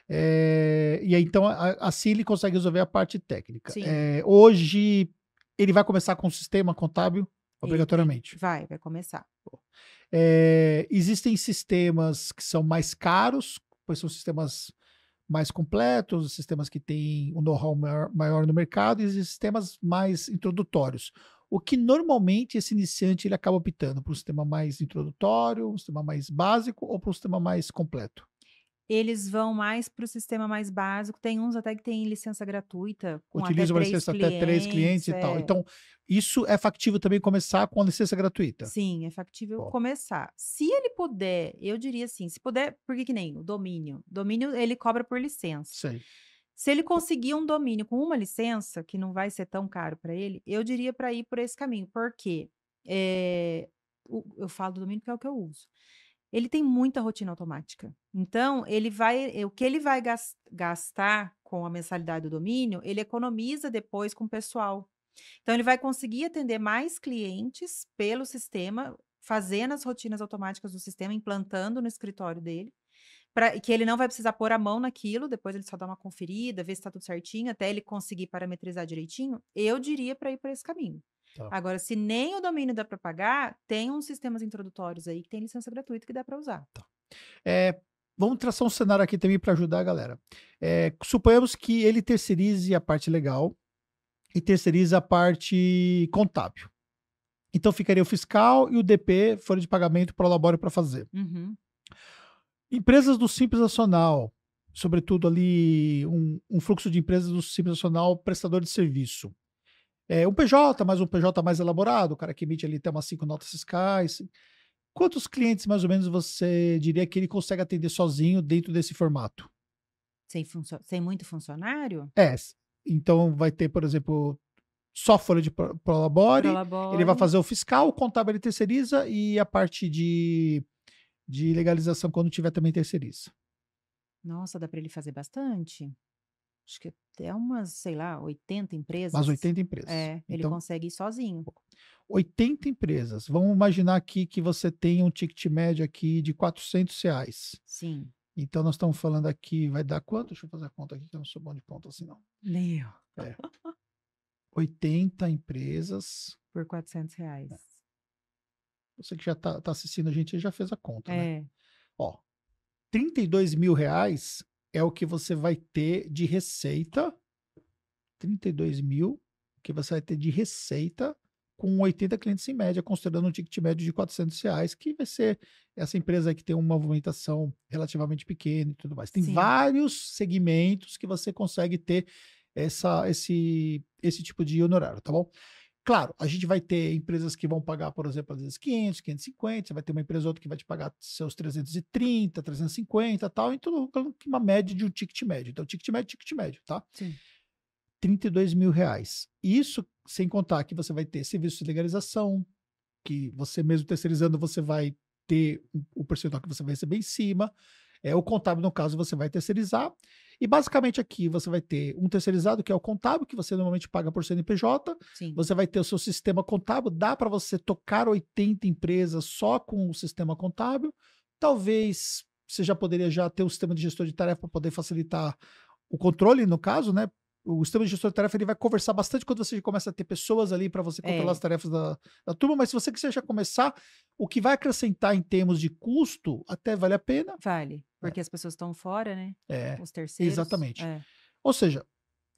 E aí então assim ele consegue resolver a parte técnica. Sim, Hoje ele vai começar com o sistema contábil ele tem obrigatoriamente. vai começar. Existem sistemas que são mais caros, pois são sistemas mais completos, sistemas que têm um know-how maior no mercado e sistemas mais introdutórios. O que normalmente esse iniciante ele acaba optando para um sistema mais introdutório, um sistema mais básico ou para um sistema mais completo? Eles vão mais para o sistema mais básico, tem uns até que tem licença gratuita, com até Utiliza uma 3 licença até 3 clientes clientes, e tal. é. Então, isso é factível também começar com a licença gratuita? Sim, é factível Ó. começar. Se ele puder, eu diria assim, se puder, porque que nem o domínio ele cobra por licença. Sei. Se ele conseguir um domínio com uma licença, que não vai ser tão caro para ele, eu diria para ir por esse caminho, porque eu falo do domínio que é o que eu uso. Ele tem muita rotina automática. Então, o que ele vai gastar com a mensalidade do domínio, ele economiza depois com o pessoal. Então, ele vai conseguir atender mais clientes pelo sistema, fazendo as rotinas automáticas do sistema, implantando no escritório dele, que ele não vai precisar pôr a mão naquilo, depois ele só dá uma conferida, ver se está tudo certinho, até ele conseguir parametrizar direitinho. Eu diria para ir por esse caminho. Tá. Agora, se nem o domínio dá para pagar, tem uns sistemas introdutórios aí que tem licença gratuita que dá para usar. Vamos traçar um cenário aqui também para ajudar a galera. Suponhamos que ele terceirize a parte legal e terceiriza a parte contábil. Então ficaria o fiscal e o DP, folha de pagamento, prolabore para fazer. Uhum. Empresas do Simples Nacional, sobretudo ali um fluxo de empresas do Simples Nacional prestador de serviço. Um PJ, mas um PJ mais elaborado, o cara que emite ali até umas 5 notas fiscais. Quantos clientes, mais ou menos, você diria que ele consegue atender sozinho dentro desse formato? Sem muito funcionário? Então vai ter, por exemplo, só folha de prolabore, ele vai fazer o fiscal, o contábil ele terceiriza e a parte de legalização quando tiver também terceiriza. Nossa, dá para ele fazer bastante? Acho que até umas, sei lá, 80 empresas. Umas 80 empresas. Ele Então, consegue ir sozinho. 80 empresas. Vamos imaginar aqui que você tem um ticket médio aqui de R$400. Sim. Então, nós estamos falando aqui, vai dar quanto? Deixa eu fazer a conta aqui, que eu não sou bom de conta assim, não. Nem eu. 80 empresas. Por R$400. Você que já está assistindo a gente, já fez a conta, né? Ó, R$32 mil é o que você vai ter de receita. 32 mil que você vai ter de receita com 80 clientes em média, considerando um ticket médio de R$400, que vai ser essa empresa aí que tem uma movimentação relativamente pequena e tudo mais. Tem vários segmentos que você consegue ter esse tipo de honorário, tá bom? Claro, a gente vai ter empresas que vão pagar, por exemplo, às vezes 500, 550, você vai ter uma empresa ou outra que vai te pagar seus 330, 350 e tal, então uma média de um ticket médio. Então, ticket médio, tá? Sim. R$32 mil. Isso sem contar que você vai ter serviço de legalização, que você mesmo terceirizando, você vai ter o percentual que você vai receber em cima. O contábil, no caso, você vai terceirizar. E basicamente aqui você vai ter um terceirizado, que é o contábil, que você normalmente paga por CNPJ. Sim. Você vai ter o seu sistema contábil. Dá para você tocar 80 empresas só com o sistema contábil. Talvez você já poderia ter um sistema de gestor de tarefa para poder facilitar o controle, no caso, né? O sistema de gestor de tarefa ele vai conversar bastante quando você começa a ter pessoas ali para você controlar as tarefas da turma, mas se você quiser já começar, o que vai acrescentar em termos de custo até vale a pena. Vale, porque as pessoas estão fora, né? Os terceiros. Exatamente. Ou seja,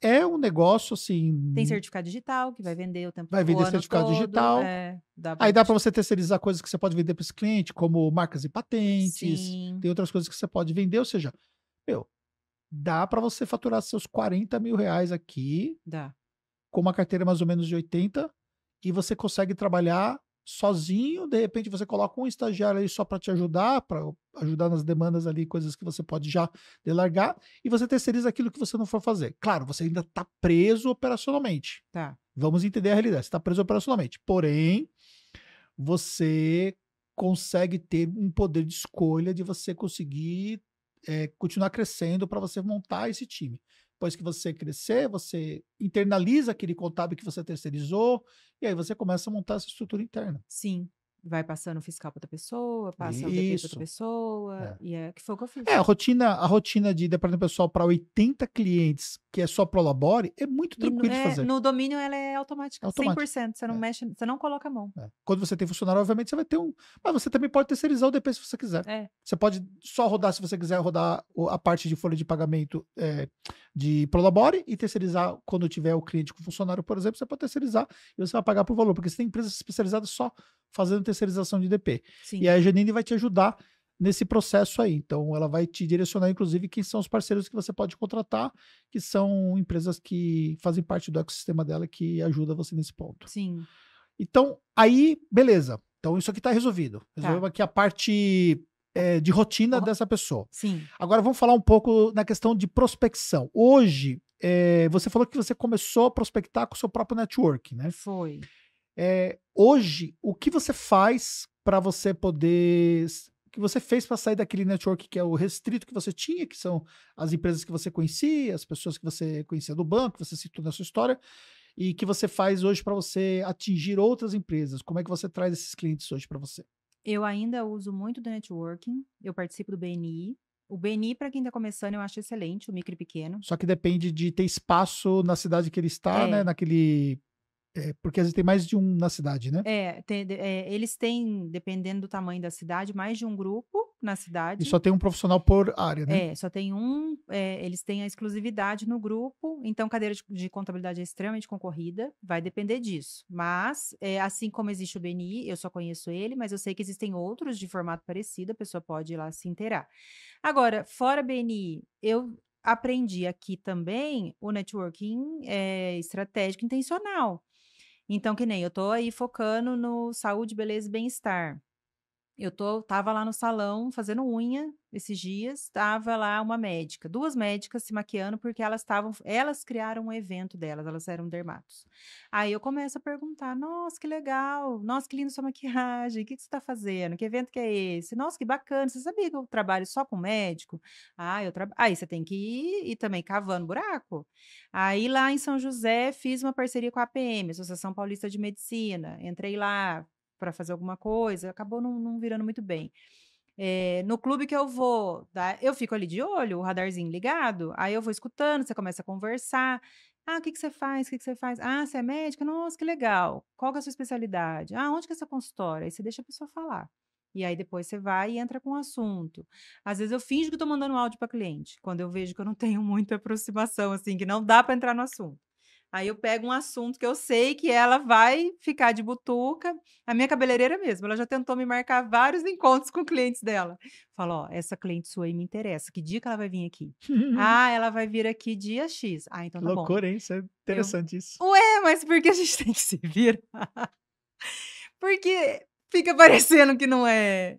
é um negócio assim... Tem certificado digital que vai vender o tempo todo. Vai vender certificado digital. Aí dá para você terceirizar coisas que você pode vender para esse cliente, como marcas e patentes. Sim. Tem outras coisas que você pode vender, ou seja, dá para você faturar seus R$40 mil aqui. Dá. Com uma carteira mais ou menos de 80, e você consegue trabalhar sozinho. De repente você coloca um estagiário aí só para te ajudar, para ajudar nas demandas ali, coisas que você pode já delargar, e você terceiriza aquilo que você não for fazer. Claro, você ainda está preso operacionalmente. Tá. Vamos entender a realidade. Você está preso operacionalmente. Porém, você consegue ter um poder de escolha de você conseguir continuar crescendo para você montar esse time. Depois que você crescer, você internaliza aquele contábil que você terceirizou, e aí você começa a montar essa estrutura interna. Sim. Vai passando o fiscal para outra pessoa, passa o DP para outra Isso. pessoa, e que foi o que eu fiz. A rotina de departamento pessoal para 80 clientes, que é só Prolabore, é muito tranquilo de fazer. No domínio ela é automática, Automática. 100%, você não mexe, você não coloca a mão. Quando você tem funcionário, obviamente, você vai ter mas você também pode terceirizar o DP se você quiser. Você pode só rodar, se você quiser rodar a parte de folha de pagamento de Prolabore e terceirizar quando tiver o cliente com funcionário, por exemplo, você pode terceirizar e você vai pagar por valor, porque você tem empresas especializadas só fazendo terceirização de DP. Sim. E a Janine vai te ajudar nesse processo aí. Então, ela vai te direcionar, inclusive, quem são os parceiros que você pode contratar, que são empresas que fazem parte do ecossistema dela, que ajuda você nesse ponto. Sim. Então, aí, beleza. Então, isso aqui está resolvido. Resolvemos aqui a parte de rotina dessa pessoa. Sim. Agora, vamos falar um pouco na questão de prospecção. Hoje, você falou que você começou a prospectar com o seu próprio network, né? Foi. Hoje, o que você faz para você poder... O que você fez para sair daquele network que é o restrito que você tinha, que são as empresas que você conhecia, as pessoas que você conhecia do banco, que você citou na sua história, e que você faz hoje para você atingir outras empresas? Como é que você traz esses clientes hoje para você? Eu ainda uso muito do networking, eu participo do BNI. O BNI, para quem está começando, eu acho excelente, o micro e pequeno. Só que depende de ter espaço na cidade que ele está, né? Naquele... porque às vezes tem mais de um na cidade, né? Eles têm, dependendo do tamanho da cidade, mais de um grupo na cidade. E só tem um profissional por área, né? Só tem um. Eles têm a exclusividade no grupo, então cadeira de contabilidade é extremamente concorrida, vai depender disso. Mas, assim como existe o BNI, eu só conheço ele, mas eu sei que existem outros de formato parecido, a pessoa pode ir lá se inteirar. Agora, fora BNI, eu aprendi aqui também o networking estratégico intencional. Então, que nem eu tô aí focando no saúde, beleza e bem-estar. Tava lá no salão fazendo unha esses dias, tava lá uma médica, 2 médicas se maquiando porque elas criaram um evento delas, elas eram dermatos. Aí eu começo a perguntar, nossa, que legal, nossa, que linda sua maquiagem, o que você tá fazendo, que evento que é esse? Nossa, que bacana, você sabia que eu trabalho só com médico? Aí você tem que ir também cavando buraco. Aí lá em São José fiz uma parceria com a APM, Associação Paulista de Medicina, entrei lá para fazer alguma coisa, acabou não virando muito bem. No clube que eu vou, eu fico ali de olho, o radarzinho ligado, aí eu vou escutando, você começa a conversar. O que você faz? O que você faz? Você é médica? Nossa, que legal. Qual que é a sua especialidade? Onde que é seu consultório? Aí você deixa a pessoa falar. E aí depois você vai e entra com o assunto. Às vezes eu finjo que estou mandando áudio para cliente, quando eu vejo que eu não tenho muita aproximação, assim, que não dá para entrar no assunto. Aí eu pego um assunto que eu sei que ela vai ficar de butuca. A minha cabeleireira mesmo, ela já tentou me marcar vários encontros com clientes dela. Fala, essa cliente sua aí me interessa. Que dia que ela vai vir aqui? Ela vai vir aqui dia X. Então tá bom. Loucura, hein? Isso é interessante isso. Ué, mas por que a gente tem que se virar? Porque fica parecendo que não é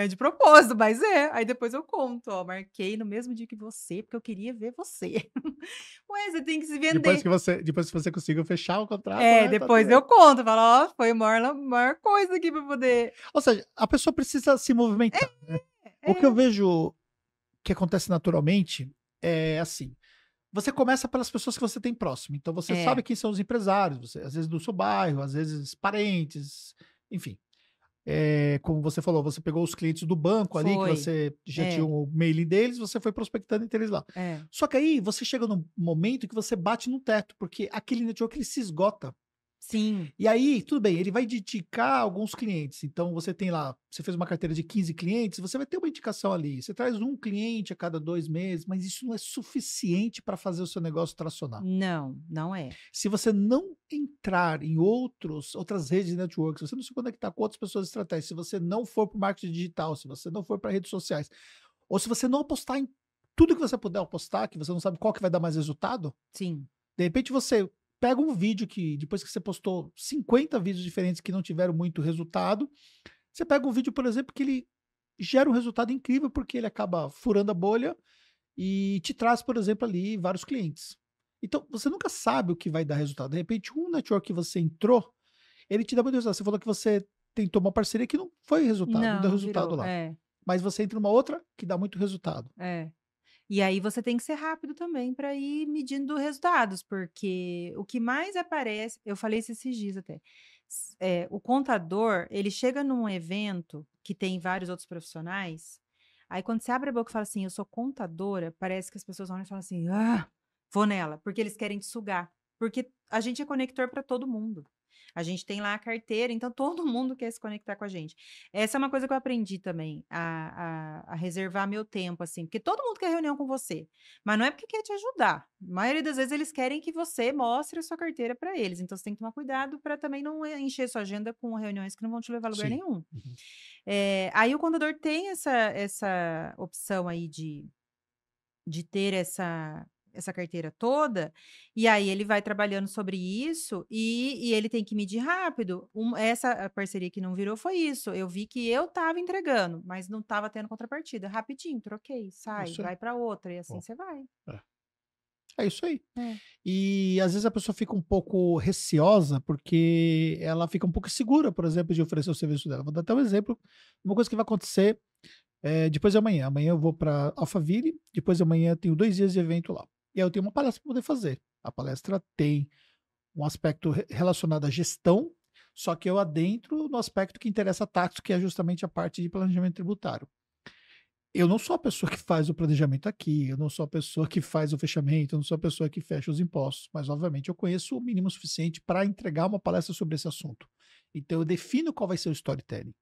de propósito, mas Aí depois eu conto, marquei no mesmo dia que você, porque eu queria ver você. Ué, você tem que se vender. Depois que você conseguiu fechar o contrato, depois eu conto, falo, foi a maior coisa aqui para poder... Ou seja, a pessoa precisa se movimentar, né? O que eu vejo que acontece naturalmente é assim, você começa pelas pessoas que você tem próximo, então você sabe quem são os empresários, às vezes do seu bairro, às vezes parentes, enfim. Como você falou, você pegou os clientes do banco ali, que você já tinha o mailing deles, você foi prospectando entre eles lá. Só que aí você chega num momento que você bate no teto, porque aquele network ele se esgota. Sim. E aí, tudo bem, ele vai indicar alguns clientes. Então, você tem lá, você fez uma carteira de 15 clientes, você vai ter uma indicação ali. Você traz um cliente a cada 2 meses, mas isso não é suficiente para fazer o seu negócio tracionar. Não, não é. Se você não entrar em outras redes de network, se você não se conectar com outras pessoas estratégicas, se você não for para o marketing digital, se você não for para redes sociais, ou se você não apostar em tudo que você puder apostar, que você não sabe qual que vai dar mais resultado, sim, de repente você pega um vídeo que, depois que você postou 50 vídeos diferentes que não tiveram muito resultado, você pega um vídeo, por exemplo, que ele gera um resultado incrível, porque ele acaba furando a bolha e te traz, por exemplo, ali vários clientes. Então, você nunca sabe o que vai dar resultado. De repente, um network que você entrou, ele te dá muito resultado. Você falou que você tentou uma parceria que não foi resultado, não deu resultado virou, lá. Mas você entra numa outra que dá muito resultado. E aí você tem que ser rápido também para ir medindo resultados, porque o que mais aparece, eu falei isso esses dias até, o contador, ele chega num evento que tem vários outros profissionais, aí quando você abre a boca e fala assim, eu sou contadora, parece que as pessoas olham e falam assim, ah, vou nela, porque eles querem te sugar. Porque a gente é conector para todo mundo. A gente tem lá a carteira, então todo mundo quer se conectar com a gente. Essa é uma coisa que eu aprendi também, a reservar meu tempo, assim, porque todo mundo quer reunião com você, mas não é porque quer te ajudar. A maioria das vezes eles querem que você mostre a sua carteira para eles, então você tem que tomar cuidado para também não encher sua agenda com reuniões que não vão te levar a lugar Sim. nenhum. Uhum. Aí o contador tem essa opção aí de ter essa carteira toda, e aí ele vai trabalhando sobre isso e ele tem que medir rápido. Essa parceria que não virou foi isso. Eu vi que eu estava entregando, mas não estava tendo contrapartida. Rapidinho, troquei, sai, Isso aí. vai para outra, e assim Bom, você vai. é isso aí. É. E às vezes a pessoa fica um pouco receosa porque ela fica um pouco segura, por exemplo, de oferecer o serviço dela. Vou dar até um exemplo. Uma coisa que vai acontecer depois de amanhã. Amanhã eu vou para Alphaville, depois de amanhã eu tenho 2 dias de evento lá. E aí eu tenho uma palestra para poder fazer. A palestra tem um aspecto relacionado à gestão, só que eu adentro no aspecto que interessa a Taxo, que é justamente a parte de planejamento tributário. Eu não sou a pessoa que faz o planejamento aqui, eu não sou a pessoa que faz o fechamento, eu não sou a pessoa que fecha os impostos, mas obviamente eu conheço o mínimo suficiente para entregar uma palestra sobre esse assunto. Então eu defino qual vai ser o storytelling.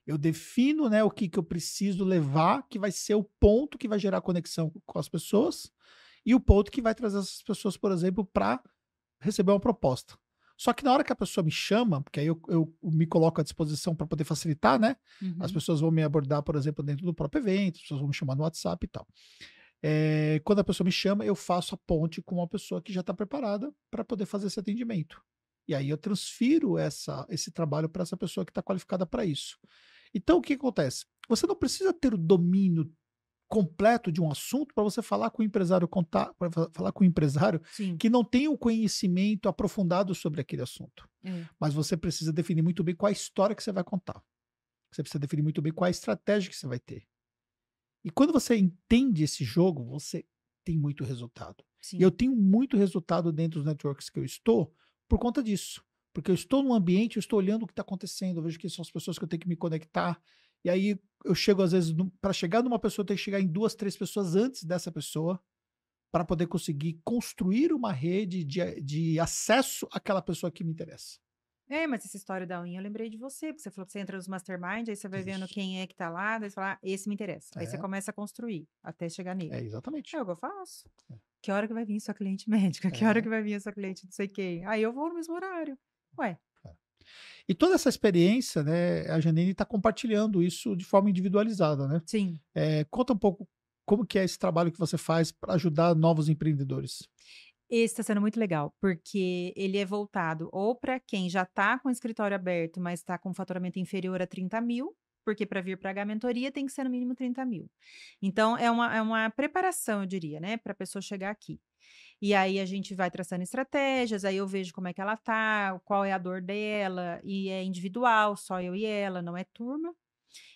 Eu defino, né, o que eu preciso levar, que vai ser o ponto que vai gerar conexão com as pessoas e o ponto que vai trazer essas pessoas, por exemplo, para receber uma proposta. Só que na hora que a pessoa me chama, porque aí eu me coloco à disposição para poder facilitar, né? As Uhum. pessoas vão me abordar, por exemplo, dentro do próprio evento, as pessoas vão me chamar no WhatsApp e tal. Quando a pessoa me chama, eu faço a ponte com uma pessoa que já está preparada para poder fazer esse atendimento. E aí eu transfiro esse trabalho para essa pessoa que está qualificada para isso. Então, o que acontece? Você não precisa ter o domínio completo de um assunto para você falar com o empresário, para falar com o empresário Sim. que não tem um conhecimento aprofundado sobre aquele assunto. É. Mas você precisa definir muito bem qual a história que você vai contar. Você precisa definir muito bem qual a estratégia que você vai ter. E quando você entende esse jogo, você tem muito resultado. Sim. E eu tenho muito resultado dentro dos networks que eu estou por conta disso. Porque eu estou num ambiente, eu estou olhando o que está acontecendo, eu vejo que são as pessoas que eu tenho que me conectar. E aí eu chego, às vezes, para chegar numa pessoa, eu tenho que chegar em 2, 3 pessoas antes dessa pessoa, para poder conseguir construir uma rede de acesso àquela pessoa que me interessa. Mas essa história da unha, eu lembrei de você, porque você falou que você entra nos mastermind, aí você vai vendo Isso. quem é que tá lá, daí você fala, esse me interessa. Aí você começa a construir, até chegar nele. Exatamente. É o que eu faço. Que hora que vai vir sua cliente médica? Que hora que vai vir a sua cliente não sei quem? Aí eu vou no mesmo horário. Ué. E toda essa experiência, né, a Janine está compartilhando isso de forma individualizada, né? Sim. Conta um pouco como que é esse trabalho que você faz para ajudar novos empreendedores. Esse está sendo muito legal, porque ele é voltado ou para quem já está com o escritório aberto, mas está com faturamento inferior a 30 mil, porque para vir para a H-mentoria tem que ser no mínimo 30 mil. Então, é uma preparação, eu diria, né, para a pessoa chegar aqui. E aí a gente vai traçando estratégias, aí eu vejo como é que ela tá, qual é a dor dela, e é individual, só eu e ela, não é turma.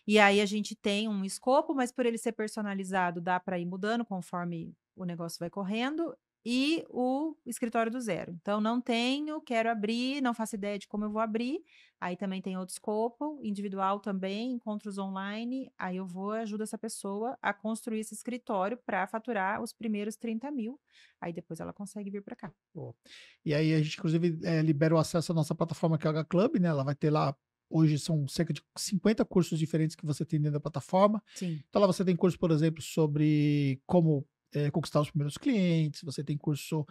E aí a gente tem um escopo, mas por ele ser personalizado, dá para ir mudando conforme o negócio vai correndo. E o escritório do zero. Então, não tenho, quero abrir, não faço ideia de como eu vou abrir. Aí também tem outro escopo, individual também, encontros online. Aí eu vou ajudo essa pessoa a construir esse escritório para faturar os primeiros 30 mil. Aí depois ela consegue vir para cá. E aí a gente, inclusive, libera o acesso à nossa plataforma que é o H Club, né? Ela vai ter lá, hoje são cerca de 50 cursos diferentes que você tem dentro da plataforma. Sim. Então lá você tem curso, por exemplo, sobre como conquistar os primeiros clientes, você tem curso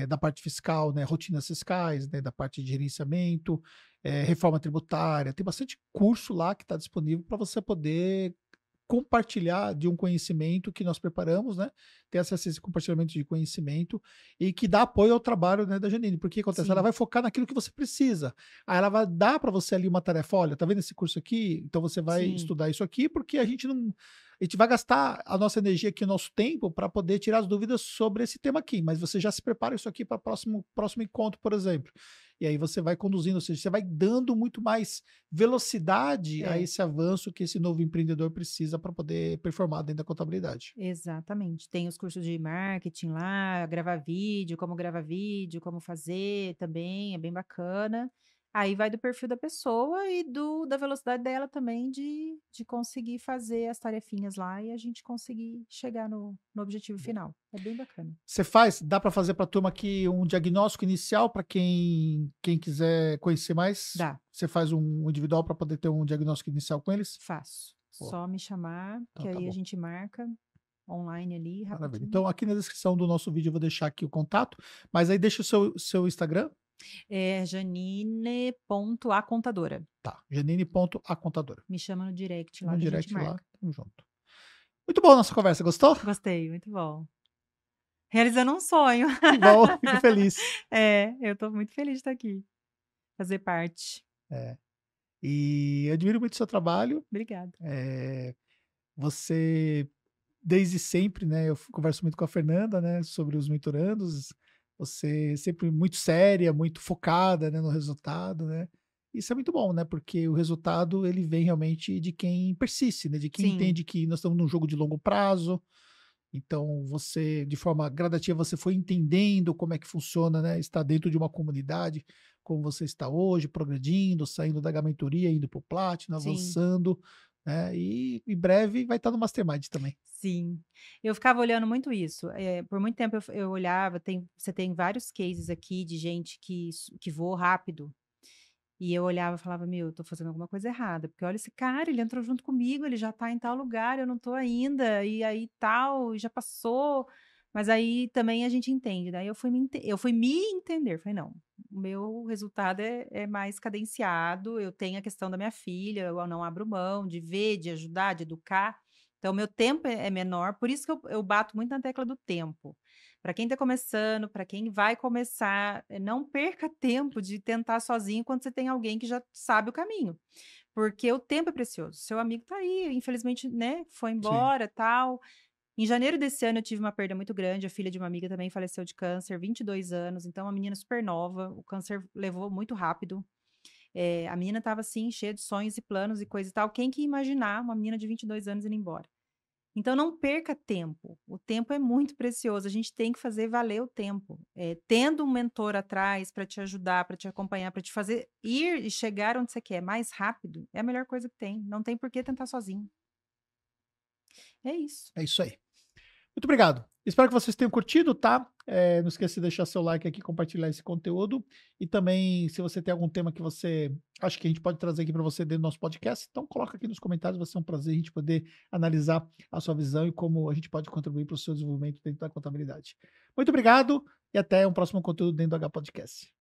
da parte fiscal, né, rotinas fiscais, né, da parte de gerenciamento, reforma tributária, tem bastante curso lá que está disponível para você poder compartilhar de um conhecimento que nós preparamos, né, ter acesso a esse compartilhamento de conhecimento e que dá apoio ao trabalho, né, da Janine, porque acontece, Sim. ela vai focar naquilo que você precisa, aí ela vai dar para você ali uma tarefa, olha, tá vendo esse curso aqui? Então você vai Sim. estudar isso aqui, porque a gente vai gastar a nossa energia aqui, o nosso tempo, para poder tirar as dúvidas sobre esse tema aqui, mas você já se prepara isso aqui para o próximo encontro, por exemplo. E aí você vai conduzindo, ou seja, você vai dando muito mais velocidade a esse avanço que esse novo empreendedor precisa para poder performar dentro da contabilidade. Exatamente. Tem os cursos de marketing lá, gravar vídeo, como fazer também, é bem bacana. Aí vai do perfil da pessoa e da velocidade dela também de conseguir fazer as tarefinhas lá e a gente conseguir chegar no objetivo final. É bem bacana. Dá para fazer para a turma aqui um diagnóstico inicial para quem quiser conhecer mais? Dá. Você faz um individual para poder ter um diagnóstico inicial com eles? Faço. Pô. Só me chamar, Então, que tá aí a bom. gente marca online ali, Maravilha. rapidinho. Então, aqui na descrição do nosso vídeo eu vou deixar aqui o contato, mas aí deixa o seu Instagram. É janine.acontadora. Tá, janine.acontadora. Me chama no direct lá No que a direct gente lá, marca. tamo junto. Muito boa a nossa conversa, gostou? Gostei, muito bom. Realizando um sonho. Que bom, fico feliz. Eu tô muito feliz de estar aqui, fazer parte. E eu admiro muito o seu trabalho. Obrigada. Você, desde sempre, né? Eu converso muito com a Fernanda, né? Sobre os mentorandos. Você sempre muito séria, muito focada, né, no resultado, né? Isso é muito bom, né? Porque o resultado ele vem realmente de quem persiste, né? De quem Sim. entende que nós estamos num jogo de longo prazo. Então, você, de forma gradativa, você foi entendendo como é que funciona, né? Estar dentro de uma comunidade, como você está hoje, progredindo, saindo da mentoria, indo para o Platinum, Sim. avançando, né? E em breve vai estar no Mastermind também. Sim. Eu ficava olhando muito isso. Por muito tempo eu olhava, você tem vários cases aqui de gente que voa rápido. E eu olhava e falava, meu, eu tô fazendo alguma coisa errada, porque olha esse cara, ele entrou junto comigo, ele já tá em tal lugar, eu não tô ainda, e aí tal, e já passou. Mas aí também a gente entende, daí eu fui me entender, falei, não, o meu resultado é mais cadenciado, eu tenho a questão da minha filha, eu não abro mão de ver, de ajudar, de educar, então meu tempo é menor, por isso que eu bato muito na tecla do tempo. Para quem está começando, para quem vai começar, não perca tempo de tentar sozinho quando você tem alguém que já sabe o caminho, porque o tempo é precioso. Seu amigo está aí, infelizmente, né, foi embora, tal. Em janeiro desse ano eu tive uma perda muito grande, a filha de uma amiga também faleceu de câncer, 22 anos, então uma menina super nova, o câncer levou muito rápido. A menina estava assim, cheia de sonhos e planos e coisa e tal. Quem que ia imaginar uma menina de 22 anos indo embora? Então não perca tempo, o tempo é muito precioso, a gente tem que fazer valer o tempo. Tendo um mentor atrás para te ajudar, para te acompanhar, para te fazer ir e chegar onde você quer mais rápido, é a melhor coisa que tem, não tem por que tentar sozinho. É isso. É isso aí. Muito obrigado. Espero que vocês tenham curtido, tá? Não esqueça de deixar seu like aqui, compartilhar esse conteúdo. E também, se você tem algum tema que você acha que a gente pode trazer aqui para você dentro do nosso podcast, então coloca aqui nos comentários, vai ser um prazer a gente poder analisar a sua visão e como a gente pode contribuir para o seu desenvolvimento dentro da contabilidade. Muito obrigado e até um próximo conteúdo dentro do H Podcast.